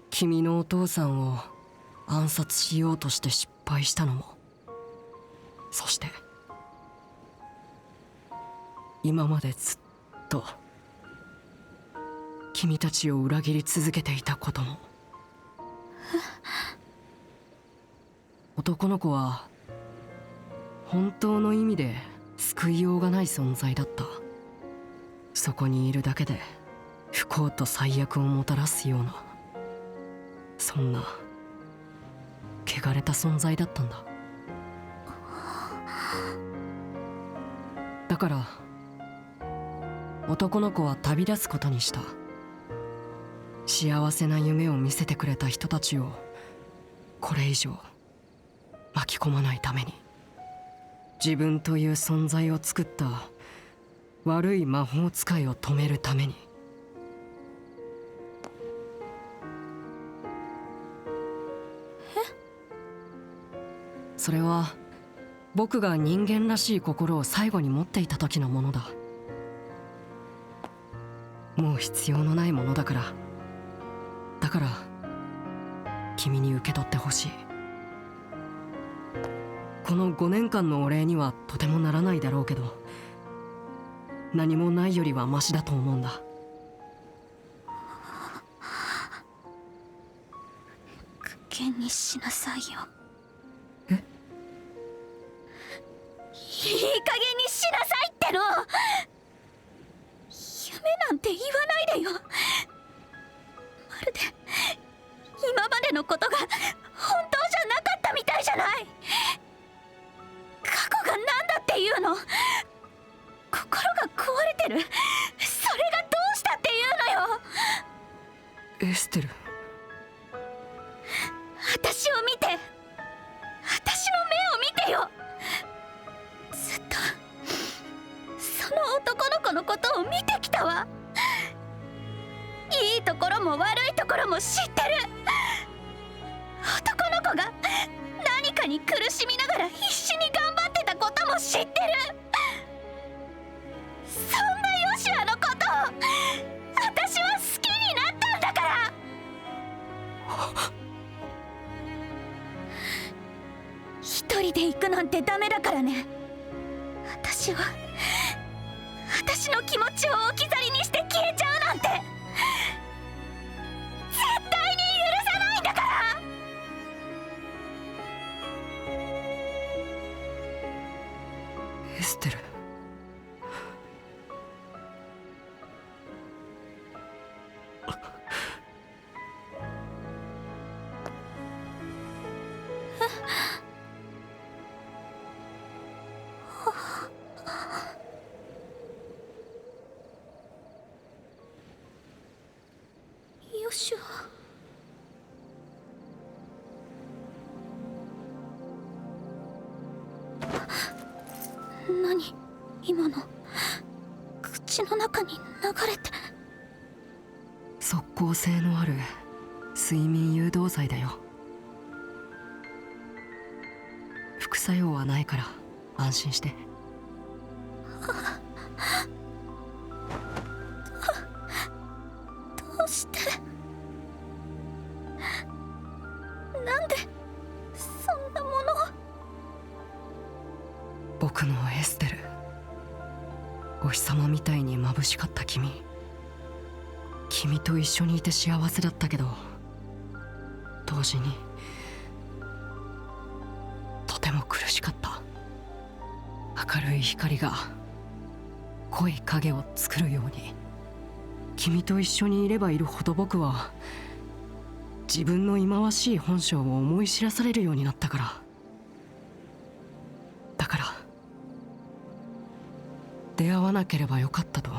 君のお父さんを暗殺しようとして失敗したのも、そして今までずっと君たちを裏切り続けていたことも。男の子は本当の意味で救いようがない存在だった。そこにいるだけで不幸と最悪をもたらすような、そんな汚れた存在だったんだ。だから男の子は旅立つことにした。幸せな夢を見せてくれた人たちをこれ以上巻き込まないために、自分という存在を作った悪い魔法使いを止めるために。それは僕が人間らしい心を最後に持っていた時のものだ。もう必要のないものだから。だから君に受け取ってほしい。この5年間のお礼にはとてもならないだろうけど、何もないよりはマシだと思うんだ。苦言にしなさいよ。え？いい加減にしなさいっての！夢なんて言わないでよ。まるで今までのことが本当じゃなかったみたいじゃない。過去が何だっていうの？心が壊れてる。それがどうしたっていうのよ。エステル、私を見て、私の目を見てよ。ずっとその男の子のことを見てきたわ。いいところも悪いところも知ってる。男の子が何かに苦しみながら必死に頑張ってたことも知ってる。そんなヨシアのことを私は好きになったんだから。一人で行くなんてダメだからね。私は私の気持ちを置き去りにして消えちゃうなんて絶対に許さないんだから。エステル、ヨシュア。何今の？口私の中に流れて。即効性のある睡眠誘導剤だよ。副作用はないから安心して。どうしてなんでそんなものを。僕のエステル、お日様みたいに眩しかった君と一緒にいて幸せだったけど、同時にとても苦しかった。明るい光が濃い影を作るように、君と一緒にいればいるほど僕は自分の忌まわしい本性を思い知らされるようになったから。だから出会わなければよかったと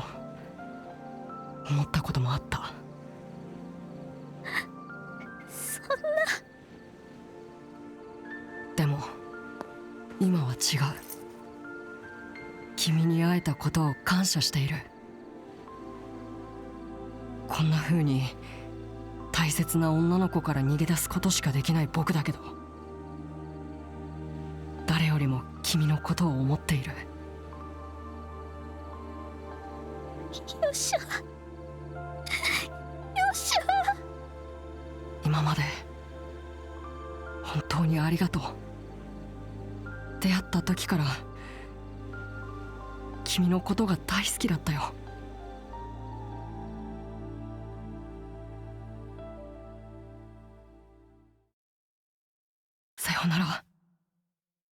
思ったこともあった。そんな。でも今は違う。君に会えたことを感謝している。こんな風に大切な女の子から逃げ出すことしかできない僕だけど、誰よりも君のことを思っている。よっしゃよっしゃ。今まで本当にありがとう。出会った時から君のことが大好きだったよ。さようなら、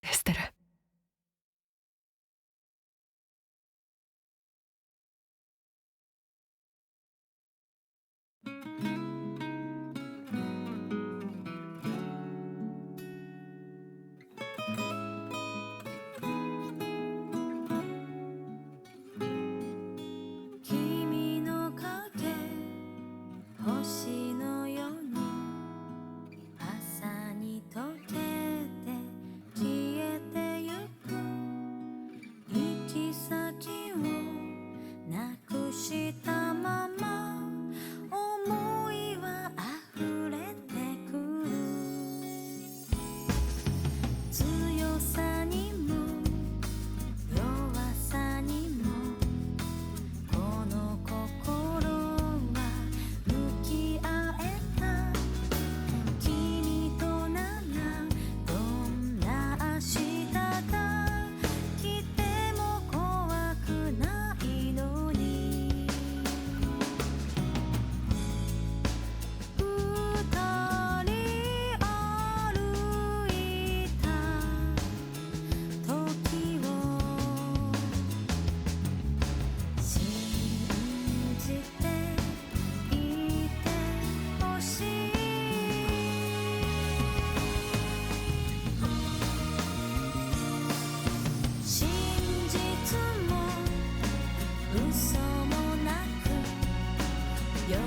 エステル。君の影星のように朝に溶けて消えてゆく。行き先をなくしたまま思いは溢れてくる。強さにも弱さにもこの心は向き合えた。君とならどんな明日が来ても怖くないのに。二人歩いた時を信じていてほしい。真実も嘘もなく夜